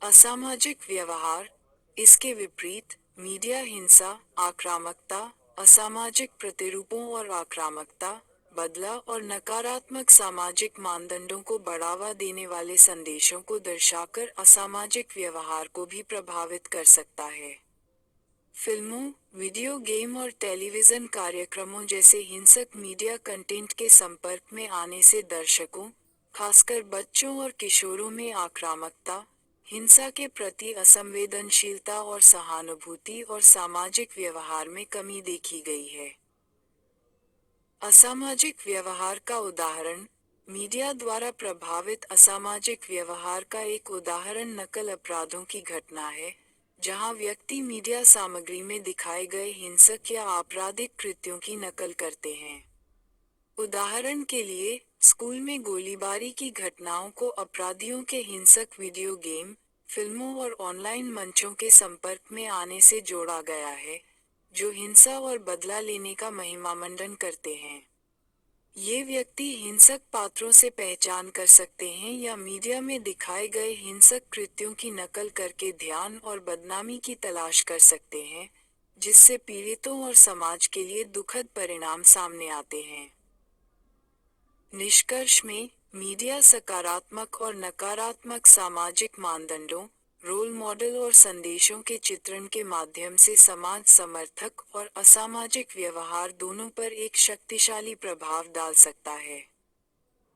असामाजिक व्यवहार: इसके विपरीत, मीडिया हिंसा, आक्रामकता, असामाजिक प्रतिरूपों और आक्रामकता, बदला और नकारात्मक सामाजिक मानदंडों को बढ़ावा देने वाले संदेशों को दर्शाकर असामाजिक व्यवहार को भी प्रभावित कर सकता है। फिल्मों, वीडियो गेम और टेलीविजन कार्यक्रमों जैसे हिंसक मीडिया कंटेंट के संपर्क में आने से दर्शकों, खासकर बच्चों और किशोरों में आक्रामकता, हिंसा के प्रति असंवेदनशीलता और सहानुभूति और सामाजिक व्यवहार में कमी देखी गई है। असामाजिक व्यवहार का उदाहरण: मीडिया द्वारा प्रभावित असामाजिक व्यवहार का एक उदाहरण नकल अपराधों की घटना है, जहां व्यक्ति मीडिया सामग्री में दिखाए गए हिंसक या आपराधिक कृत्यों की नकल करते हैं। उदाहरण के लिए, स्कूल में गोलीबारी की घटनाओं को अपराधियों के हिंसक वीडियो गेम, फिल्मों और ऑनलाइन मंचों के संपर्क में आने से जोड़ा गया है, जो हिंसा और बदला लेने का महिमामंडन करते हैं। ये व्यक्ति हिंसक पात्रों से पहचान कर सकते हैं या मीडिया में दिखाए गए हिंसक कृत्यों की नकल करके ध्यान और बदनामी की तलाश कर सकते हैं, जिससे पीड़ितों और समाज के लिए दुखद परिणाम सामने आते हैं। निष्कर्ष में, मीडिया सकारात्मक और नकारात्मक सामाजिक मानदंडों, रोल मॉडल और संदेशों के चित्रण के माध्यम से समाज समर्थक और असामाजिक व्यवहार दोनों पर एक शक्तिशाली प्रभाव डाल सकता है।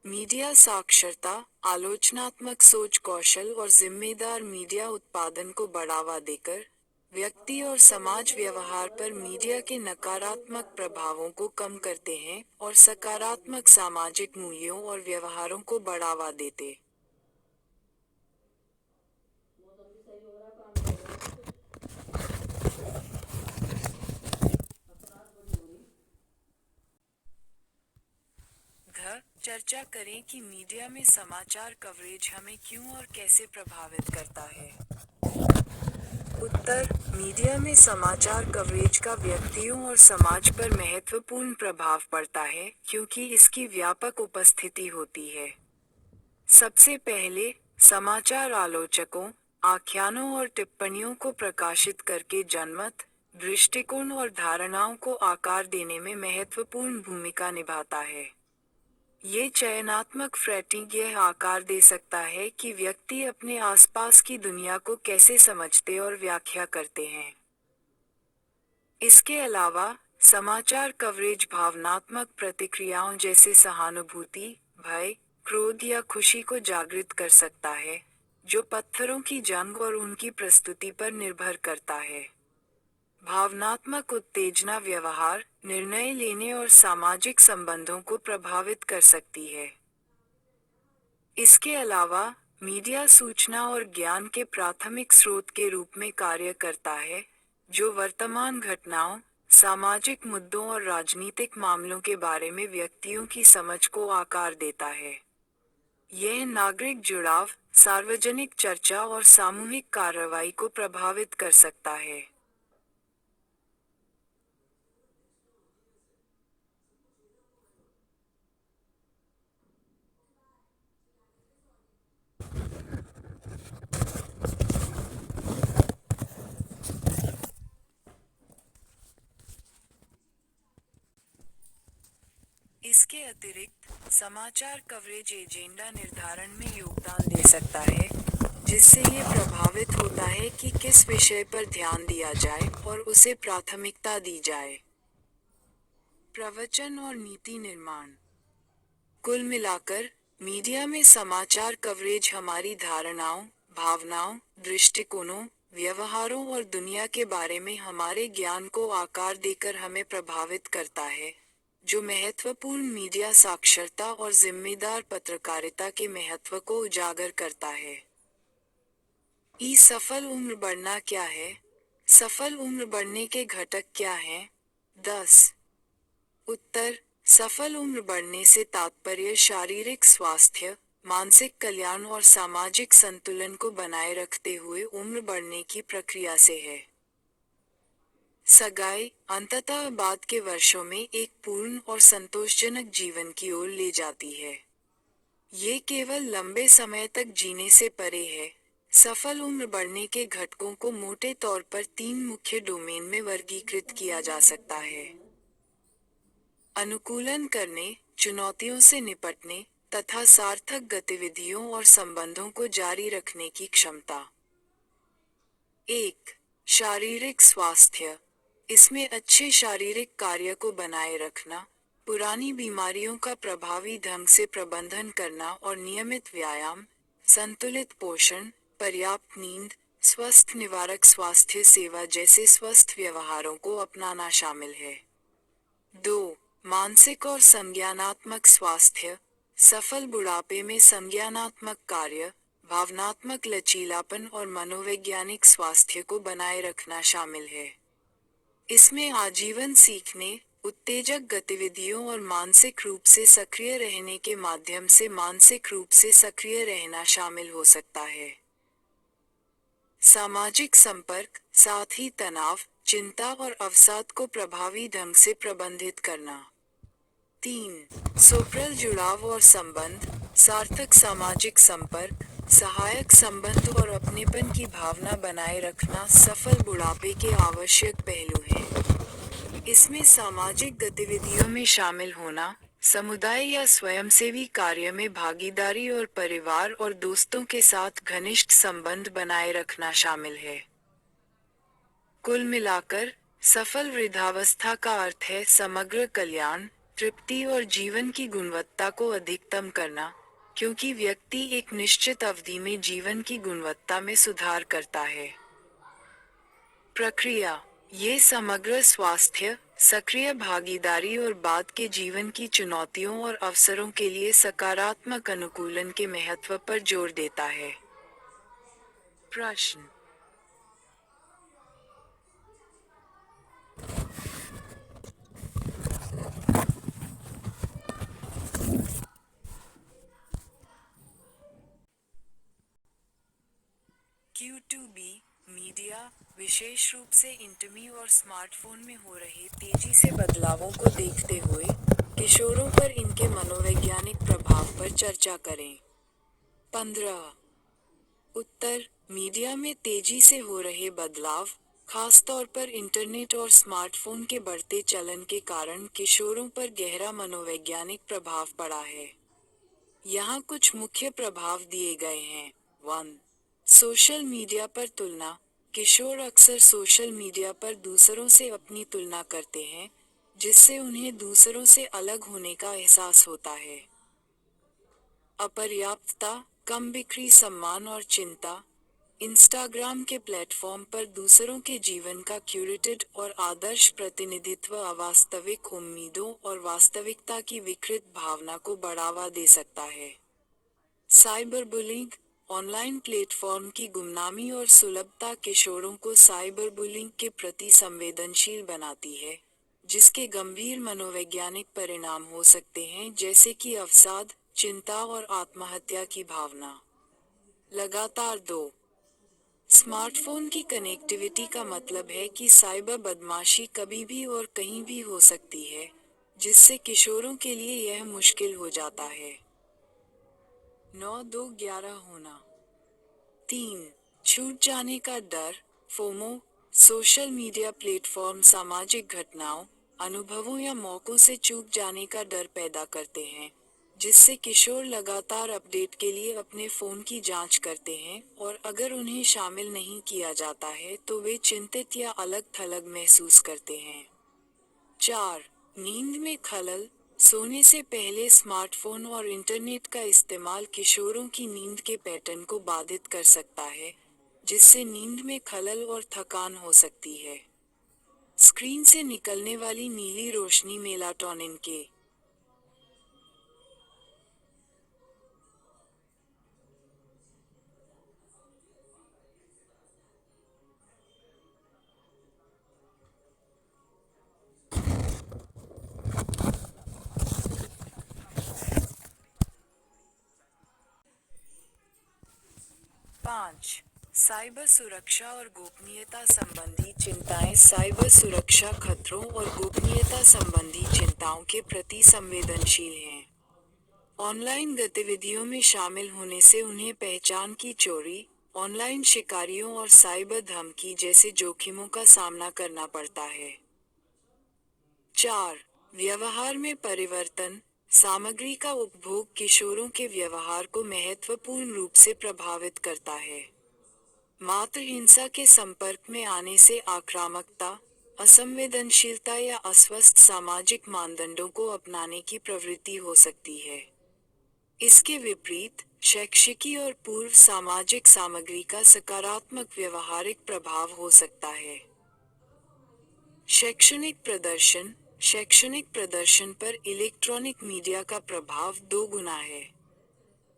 मीडिया साक्षरता, आलोचनात्मक सोच कौशल और जिम्मेदार मीडिया उत्पादन को बढ़ावा देकर व्यक्ति और समाज व्यवहार पर मीडिया के नकारात्मक प्रभावों को कम करते हैं और सकारात्मक सामाजिक मूल्यों और व्यवहारों को बढ़ावा देते। चर्चा करें कि मीडिया में समाचार कवरेज हमें क्यों और कैसे प्रभावित करता है। उत्तर, मीडिया में समाचार कवरेज का व्यक्तियों और समाज पर महत्वपूर्ण प्रभाव पड़ता है क्योंकि इसकी व्यापक उपस्थिति होती है। सबसे पहले, समाचार आलोचकों, आख्यानों और टिप्पणियों को प्रकाशित करके जनमत, दृष्टिकोण और धारणाओं को आकार देने में महत्वपूर्ण भूमिका निभाता है। ये चयनात्मक फ्रेटिंग यह आकार दे सकता है कि व्यक्ति अपने आसपास की दुनिया को कैसे समझते और व्याख्या करते हैं। इसके अलावा, समाचार कवरेज भावनात्मक प्रतिक्रियाओं जैसे सहानुभूति, भय, क्रोध या खुशी को जागृत कर सकता है, जो पत्थरों की जंग और उनकी प्रस्तुति पर निर्भर करता है। भावनात्मक उत्तेजना व्यवहार, निर्णय लेने और सामाजिक संबंधों को प्रभावित कर सकती है। इसके अलावा, मीडिया सूचना और ज्ञान के प्राथमिक स्रोत के रूप में कार्य करता है, जो वर्तमान घटनाओं, सामाजिक मुद्दों और राजनीतिक मामलों के बारे में व्यक्तियों की समझ को आकार देता है। यह नागरिक जुड़ाव, सार्वजनिक चर्चा और सामूहिक कार्रवाई को प्रभावित कर सकता है। इसके अतिरिक्त, समाचार कवरेज एजेंडा निर्धारण में योगदान दे सकता है, जिससे ये प्रभावित होता है कि किस विषय पर ध्यान दिया जाए और उसे प्राथमिकता दी जाए। प्रवचन और नीति निर्माण। कुल मिलाकर, मीडिया में समाचार कवरेज हमारी धारणाओं, भावनाओं, दृष्टिकोणों, व्यवहारों और दुनिया के बारे में हमारे ज्ञान को आकार देकर हमें प्रभावित करता है, जो महत्वपूर्ण मीडिया साक्षरता और जिम्मेदार पत्रकारिता के महत्व को उजागर करता है। सफल उम्र बढ़ना क्या है? सफल उम्र बढ़ने के घटक क्या हैं? 10। उत्तर, सफल उम्र बढ़ने से तात्पर्य शारीरिक स्वास्थ्य, मानसिक कल्याण और सामाजिक संतुलन को बनाए रखते हुए उम्र बढ़ने की प्रक्रिया से है। सगाई, अंततः बाद के वर्षों में एक पूर्ण और संतोषजनक जीवन की ओर ले जाती है। ये केवल लंबे समय तक जीने से परे है। सफल उम्र बढ़ने के घटकों को मोटे तौर पर 3 मुख्य डोमेन में वर्गीकृत किया जा सकता है। अनुकूलन करने, चुनौतियों से निपटने, तथा सार्थक गतिविधियों और संबंधों को जारी रखने की क्षमता। 1. शारीरिक स्वास्थ्य। इसमें अच्छे शारीरिक कार्य को बनाए रखना, पुरानी बीमारियों का प्रभावी ढंग से प्रबंधन करना और नियमित व्यायाम, संतुलित पोषण, पर्याप्त नींद, स्वस्थ निवारक स्वास्थ्य सेवा जैसे स्वस्थ व्यवहारों को अपनाना शामिल है। 2. मानसिक और संज्ञानात्मक स्वास्थ्य। सफल बुढ़ापे में संज्ञानात्मक कार्य, भावनात्मक लचीलापन और मनोवैज्ञानिक स्वास्थ्य को बनाए रखना शामिल है। इसमें आजीवन सीखने, उत्तेजक गतिविधियों और मानसिक रूप से सक्रिय रहने के माध्यम से मानसिक रूप से सक्रिय रहना शामिल हो सकता है। सामाजिक संपर्क, साथ ही तनाव, चिंता और अवसाद को प्रभावी ढंग से प्रबंधित करना। 3. सोशल जुड़ाव और संबंध, सार्थक सामाजिक संपर्क, सहायक संबंध और अपनेपन की भावना बनाए रखना सफल बुढ़ापे के आवश्यक पहलू हैं। इसमें सामाजिक गतिविधियों में शामिल होना, समुदाय या स्वयंसेवी कार्य में भागीदारी और परिवार और दोस्तों के साथ घनिष्ठ संबंध बनाए रखना शामिल है। कुल मिलाकर, सफल वृद्धावस्था का अर्थ है समग्र कल्याण, तृप्ति और जीवन की गुणवत्ता को अधिकतम करना, क्योंकि व्यक्ति एक निश्चित अवधि में जीवन की गुणवत्ता में सुधार करता है। प्रक्रिया: ये समग्र स्वास्थ्य, सक्रिय भागीदारी और बाद के जीवन की चुनौतियों और अवसरों के लिए सकारात्मक अनुकूलन के महत्व पर जोर देता है। प्रश्न: Q2B मीडिया, विशेष रूप से इंटरमी और स्मार्टफोन में हो रहे तेजी से बदलावों को देखते हुए, किशोरों पर इनके मनोवैज्ञानिक प्रभाव पर चर्चा करें। 15 उत्तर: मीडिया में तेजी से हो रहे बदलाव, खासतौर पर इंटरनेट और स्मार्टफोन के बढ़ते चलन के कारण किशोरों पर गहरा मनोवैज्ञानिक प्रभाव पड़ा है। यहाँ कुछ मुख्य प्रभाव दिए गए हैं। 1. सोशल मीडिया पर तुलना: किशोर अक्सर सोशल मीडिया पर दूसरों से अपनी तुलना करते हैं, जिससे उन्हें दूसरों से अलग होने का एहसास होता है। अपर्याप्तता, कम बिक्री, सम्मान और चिंता: इंस्टाग्राम के प्लेटफॉर्म पर दूसरों के जीवन का क्यूरेटेड और आदर्श प्रतिनिधित्व अवास्तविक उम्मीदों और वास्तविकता की विकृत भावना को बढ़ावा दे सकता है। साइबर बुलिंग: ऑनलाइन प्लेटफॉर्म की गुमनामी और सुलभता किशोरों को साइबर बुलिंग के प्रति संवेदनशील बनाती है, जिसके गंभीर मनोवैज्ञानिक परिणाम हो सकते हैं, जैसे कि अवसाद, चिंता और आत्महत्या की भावना। लगातार 2. स्मार्टफोन की कनेक्टिविटी का मतलब है कि साइबर बदमाशी कभी भी और कहीं भी हो सकती है, जिससे किशोरों के लिए यह मुश्किल हो जाता है। 9-2-11 होना। 3. छूट जाने का डर, फोमो: सोशल मीडिया प्लेटफॉर्म सामाजिक घटनाओं, अनुभवों या मौकों से चूक जाने का डर पैदा करते हैं, जिससे किशोर लगातार अपडेट के लिए अपने फोन की जांच करते हैं, और अगर उन्हें शामिल नहीं किया जाता है तो वे चिंतित या अलग-थलग महसूस करते हैं। 4. नींद में खलल: सोने से पहले स्मार्टफोन और इंटरनेट का इस्तेमाल किशोरों की नींद के पैटर्न को बाधित कर सकता है, जिससे नींद में खलल और थकान हो सकती है। स्क्रीन से निकलने वाली नीली रोशनी मेलाटोनिन के 5. साइबर सुरक्षा और गोपनीयता संबंधी चिंताएं: साइबर सुरक्षा खतरों और गोपनीयता संबंधी चिंताओं के प्रति संवेदनशील हैं। ऑनलाइन गतिविधियों में शामिल होने से उन्हें पहचान की चोरी, ऑनलाइन शिकारियों और साइबर धमकी जैसे जोखिमों का सामना करना पड़ता है। 4. व्यवहार में परिवर्तन: सामग्री का उपभोग किशोरों के व्यवहार को महत्वपूर्ण रूप से प्रभावित करता है। मात्र हिंसा के संपर्क में आने से आक्रामकता, असंवेदनशीलता या अस्वस्थ सामाजिक मानदंडों को अपनाने की प्रवृत्ति हो सकती है। इसके विपरीत, शैक्षिकी और पूर्व सामाजिक सामग्री का सकारात्मक व्यवहारिक प्रभाव हो सकता है। शैक्षणिक प्रदर्शन: शैक्षणिक प्रदर्शन पर इलेक्ट्रॉनिक मीडिया का प्रभाव 2 गुना है।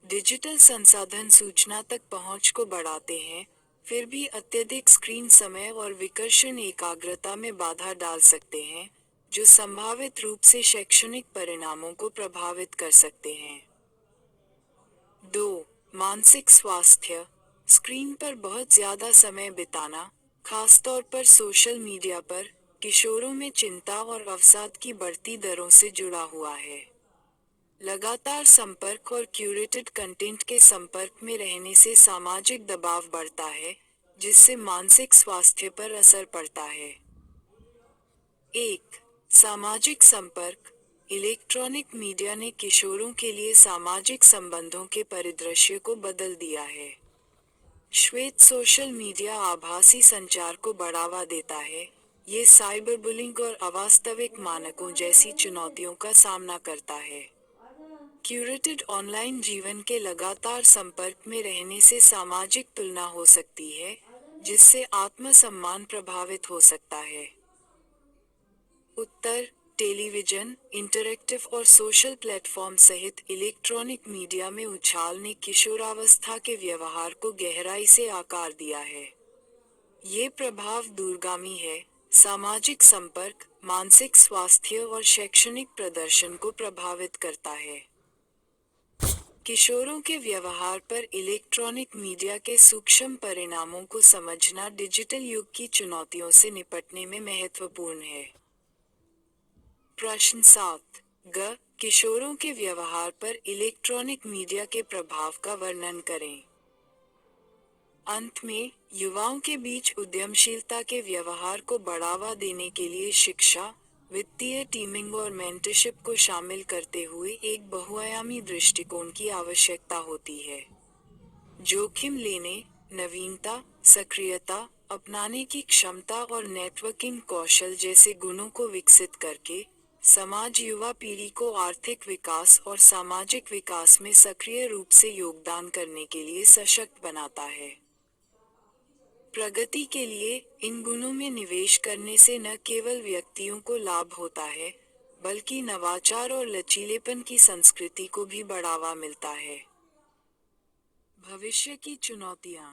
डिजिटल संसाधन सूचना तक पहुंच को बढ़ाते हैं, फिर भी अत्यधिक स्क्रीन समय और विकर्षण एकाग्रता में बाधा डाल सकते हैं, जो संभावित रूप से शैक्षणिक परिणामों को प्रभावित कर सकते हैं। 2. मानसिक स्वास्थ्य: स्क्रीन पर बहुत ज्यादा समय बिताना, खासतौर पर सोशल मीडिया पर, किशोरों में चिंता और अवसाद की बढ़ती दरों से जुड़ा हुआ है। लगातार संपर्क और क्यूरेटेड कंटेंट के संपर्क में रहने से सामाजिक दबाव बढ़ता है, जिससे मानसिक स्वास्थ्य पर असर पड़ता है। 1. सामाजिक संपर्क: इलेक्ट्रॉनिक मीडिया ने किशोरों के लिए सामाजिक संबंधों के परिदृश्य को बदल दिया है। श्वेत सोशल मीडिया आभासी संचार को बढ़ावा देता है। ये साइबर बुलिंग और अवास्तविक मानकों जैसी चुनौतियों का सामना करता है। क्यूरेटेड ऑनलाइन जीवन के लगातार संपर्क में रहने से सामाजिक तुलना हो सकती है, जिससे आत्मसम्मान प्रभावित हो सकता है। उत्तर: टेलीविजन, इंटरैक्टिव और सोशल प्लेटफॉर्म सहित इलेक्ट्रॉनिक मीडिया में उछाल ने किशोरावस्था के व्यवहार को गहराई से आकार दिया है। ये प्रभाव दूरगामी है, सामाजिक संपर्क, मानसिक स्वास्थ्य और शैक्षणिक प्रदर्शन को प्रभावित करता है। किशोरों के व्यवहार पर इलेक्ट्रॉनिक मीडिया के सूक्ष्म परिणामों को समझना डिजिटल युग की चुनौतियों से निपटने में महत्वपूर्ण है। प्रश्न 7 ग किशोरों के व्यवहार पर इलेक्ट्रॉनिक मीडिया के प्रभाव का वर्णन करें। अंत में, युवाओं के बीच उद्यमशीलता के व्यवहार को बढ़ावा देने के लिए शिक्षा, वित्तीय टीमिंग और मेंटरशिप को शामिल करते हुए एक बहुआयामी दृष्टिकोण की आवश्यकता होती है। जोखिम लेने, नवीनता, सक्रियता, अपनाने की क्षमता और नेटवर्किंग कौशल जैसे गुणों को विकसित करके, समाज युवा पीढ़ी को आर्थिक विकास और सामाजिक विकास में सक्रिय रूप से योगदान करने के लिए सशक्त बनाता है। प्रगति के लिए इन गुणों में निवेश करने से न केवल व्यक्तियों को लाभ होता है, बल्कि नवाचार और लचीलेपन की संस्कृति को भी बढ़ावा मिलता है। भविष्य की चुनौतियां।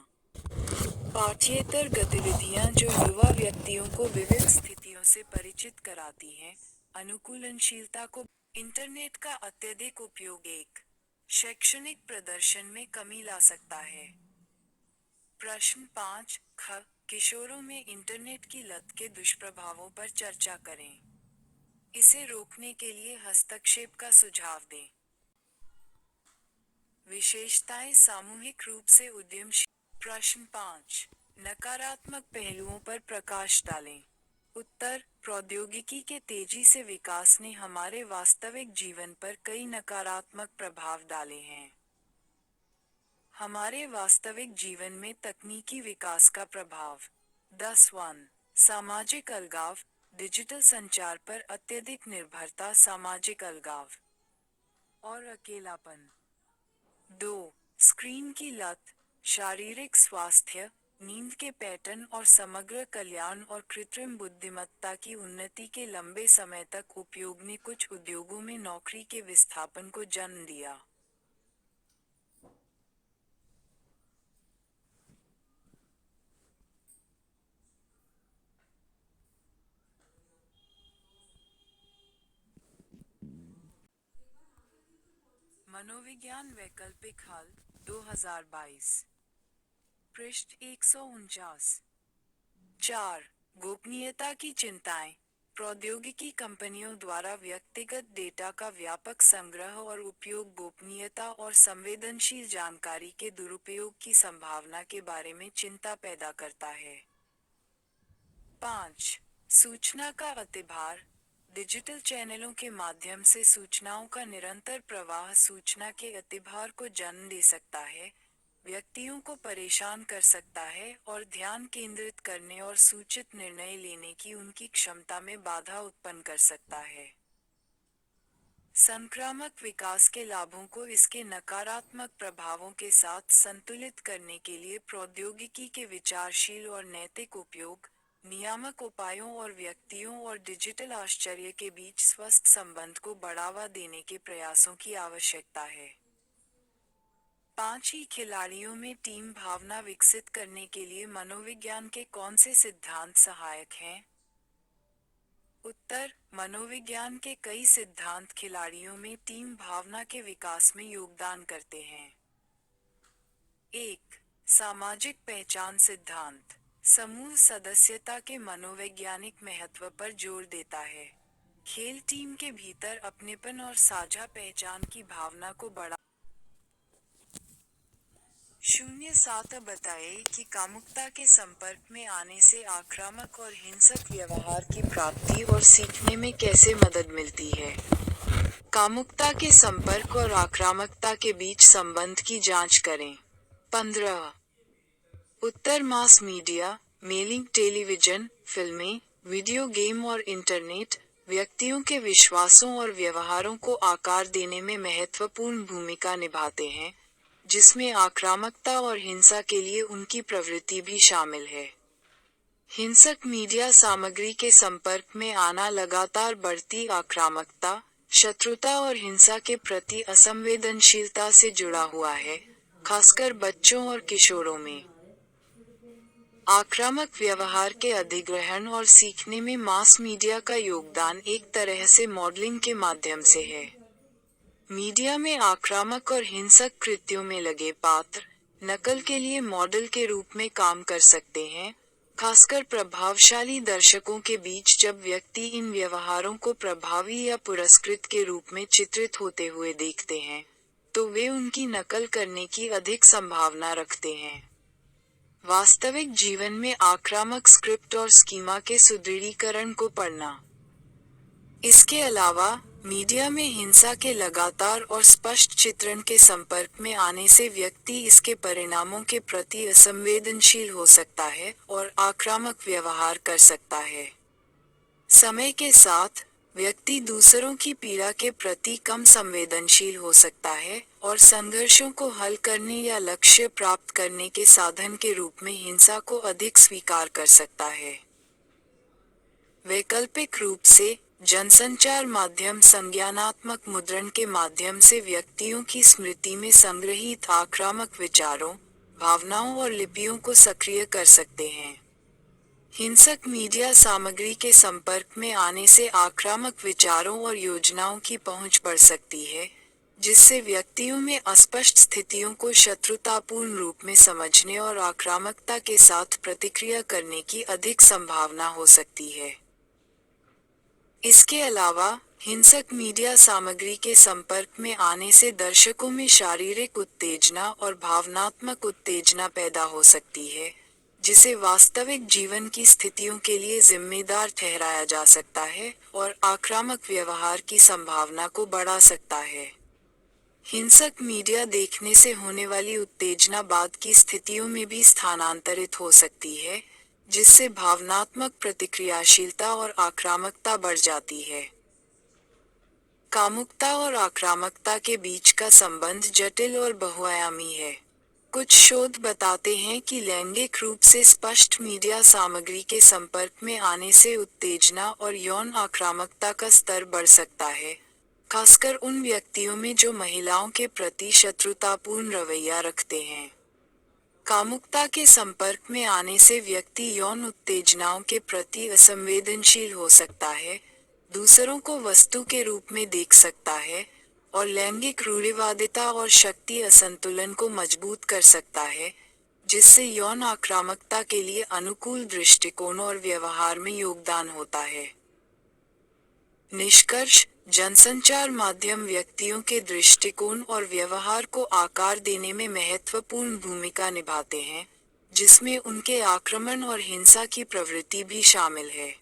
पाठ्येतर गतिविधियां जो युवा व्यक्तियों को विविध स्थितियों से परिचित कराती हैं, अनुकूलनशीलता को। इंटरनेट का अत्यधिक उपयोग एक शैक्षणिक प्रदर्शन में कमी ला सकता है। प्रश्न 5 ख किशोरों में इंटरनेट की लत के दुष्प्रभावों पर चर्चा करें। इसे रोकने के लिए हस्तक्षेप का सुझाव दें। विशेषताएं सामूहिक रूप से उद्यमशील। प्रश्न 5 नकारात्मक पहलुओं पर प्रकाश डालें। उत्तर: प्रौद्योगिकी के तेजी से विकास ने हमारे वास्तविक जीवन पर कई नकारात्मक प्रभाव डाले हैं। हमारे वास्तविक जीवन में तकनीकी विकास का प्रभाव। 10 सामाजिक अलगाव, डिजिटल संचार पर अत्यधिक निर्भरता, सामाजिक अलगाव और अकेलापन। 2 स्क्रीन की लत, शारीरिक स्वास्थ्य, नींद के पैटर्न और समग्र कल्याण और कृत्रिम बुद्धिमत्ता की उन्नति के लंबे समय तक उपयोग ने कुछ उद्योगों में नौकरी के विस्थापन को जन्म दिया। मनोविज्ञान वैकल्पिक हल 2022 पृष्ठ 149। 4 गोपनीयता की चिंताएं। प्रौद्योगिकी कंपनियों द्वारा व्यक्तिगत डेटा का व्यापक संग्रह और उपयोग गोपनीयता और संवेदनशील जानकारी के दुरुपयोग की संभावना के बारे में चिंता पैदा करता है। 5 सूचना का अतिभार। डिजिटल चैनलों के माध्यम से सूचनाओं का निरंतर प्रवाह सूचना के अतिभार को जन्म दे सकता है, व्यक्तियों को परेशान कर सकता है और ध्यान केंद्रित करने और सूचित निर्णय लेने की उनकी क्षमता में बाधा उत्पन्न कर सकता है। संक्रामक विकास के लाभों को इसके नकारात्मक प्रभावों के साथ संतुलित करने के लिए प्रौद्योगिकी के विचारशील और नैतिक उपयोग, नियामक उपायों और व्यक्तियों और डिजिटल आश्चर्य के बीच स्वस्थ संबंध को बढ़ावा देने के प्रयासों की आवश्यकता है। 5 ही खिलाड़ियों में टीम भावना विकसित करने के लिए मनोविज्ञान के कौन से सिद्धांत सहायक हैं? उत्तर: मनोविज्ञान के कई सिद्धांत खिलाड़ियों में टीम भावना के विकास में योगदान करते हैं। 1 सामाजिक पहचान सिद्धांत समूह सदस्यता के मनोवैज्ञानिक महत्व पर जोर देता है। खेल टीम के भीतर अपनेपन और साझा पहचान की भावना को बढ़ा 07 बताए कि कामुकता के संपर्क में आने से आक्रामक और हिंसक व्यवहार की प्राप्ति और सीखने में कैसे मदद मिलती है। कामुकता के संपर्क और आक्रामकता के बीच संबंध की जांच करें। 15 उत्तर मास मीडिया, मेलिंग, टेलीविजन, फिल्में, वीडियो गेम और इंटरनेट व्यक्तियों के विश्वासों और व्यवहारों को आकार देने में महत्वपूर्ण भूमिका निभाते हैं, जिसमें आक्रामकता और हिंसा के लिए उनकी प्रवृत्ति भी शामिल है। हिंसक मीडिया सामग्री के संपर्क में आना लगातार बढ़ती आक्रामकता, शत्रुता और हिंसा के प्रति असंवेदनशीलता से जुड़ा हुआ है, खासकर बच्चों और किशोरों में। आक्रामक व्यवहार के अधिग्रहण और सीखने में मास मीडिया का योगदान एक तरह से मॉडलिंग के माध्यम से है। मीडिया में आक्रामक और हिंसक कृत्यों में लगे पात्र, नकल के लिए मॉडल के रूप में काम कर सकते हैं, खासकर प्रभावशाली दर्शकों के बीच जब व्यक्ति इन व्यवहारों को प्रभावी या पुरस्कृत के रूप में चित्रित होते हुए देखते हैं, तो वे उनकी नकल करने की अधिक संभावना रखते हैं। वास्तविक जीवन में आक्रामक स्क्रिप्ट और स्कीमा के सुदृढ़ीकरण को पढ़ना। इसके अलावा, मीडिया में हिंसा के लगातार और स्पष्ट चित्रण के संपर्क में आने से व्यक्ति इसके परिणामों के प्रति असंवेदनशील हो सकता है और आक्रामक व्यवहार कर सकता है। समय के साथ, व्यक्ति दूसरों की पीड़ा के प्रति कम संवेदनशील हो सकता है और संघर्षों को हल करने या लक्ष्य प्राप्त करने के साधन के रूप में हिंसा को अधिक स्वीकार कर सकता है। वैकल्पिक रूप से, जनसंचार माध्यम संज्ञानात्मक मुद्रण के माध्यम से व्यक्तियों की स्मृति में संग्रहीत आक्रामक विचारों, भावनाओं और लिपियों को सक्रिय कर सकते हैं। हिंसक मीडिया सामग्री के संपर्क में आने से आक्रामक विचारों और योजनाओं की पहुंच बढ़ सकती है, जिससे व्यक्तियों में अस्पष्ट स्थितियों को शत्रुतापूर्ण रूप में समझने और आक्रामकता के साथ प्रतिक्रिया करने की अधिक संभावना हो सकती है। इसके अलावा, हिंसक मीडिया सामग्री के संपर्क में आने से दर्शकों में शारीरिक उत्तेजना और भावनात्मक उत्तेजना पैदा हो सकती है, जिसे वास्तविक जीवन की स्थितियों के लिए जिम्मेदार ठहराया जा सकता है और आक्रामक व्यवहार की संभावना को बढ़ा सकता है। हिंसक मीडिया देखने से होने वाली उत्तेजना बाद की स्थितियों में भी स्थानांतरित हो सकती है, जिससे भावनात्मक प्रतिक्रियाशीलता और आक्रामकता बढ़ जाती है। कामुकता और आक्रामकता के बीच का संबंध जटिल और बहुआयामी है। कुछ शोध बताते हैं कि लैंगिक रूप से स्पष्ट मीडिया सामग्री के संपर्क में आने से उत्तेजना और यौन आक्रामकता का स्तर बढ़ सकता है, खासकर उन व्यक्तियों में जो महिलाओं के प्रति शत्रुतापूर्ण रवैया रखते हैं। कामुकता के संपर्क में आने से व्यक्ति यौन उत्तेजनाओं के प्रति असंवेदनशील हो सकता है, दूसरों को वस्तु के रूप में देख सकता है और लैंगिक रूढ़िवादिता और शक्ति असंतुलन को मजबूत कर सकता है, जिससे यौन आक्रामकता के लिए अनुकूल दृष्टिकोण और व्यवहार में योगदान होता है। निष्कर्ष: जनसंचार माध्यम व्यक्तियों के दृष्टिकोण और व्यवहार को आकार देने में महत्वपूर्ण भूमिका निभाते हैं, जिसमें उनके आक्रमण और हिंसा की प्रवृत्ति भी शामिल है।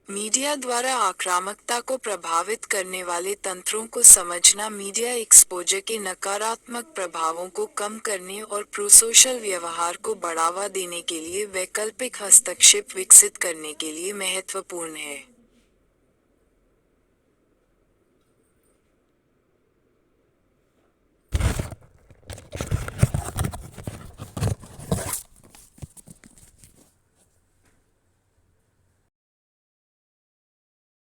मीडिया द्वारा आक्रामकता को प्रभावित करने वाले तंत्रों को समझना मीडिया एक्सपोजर के नकारात्मक प्रभावों को कम करने और प्रोसोशल व्यवहार को बढ़ावा देने के लिए वैकल्पिक हस्तक्षेप विकसित करने के लिए महत्वपूर्ण है।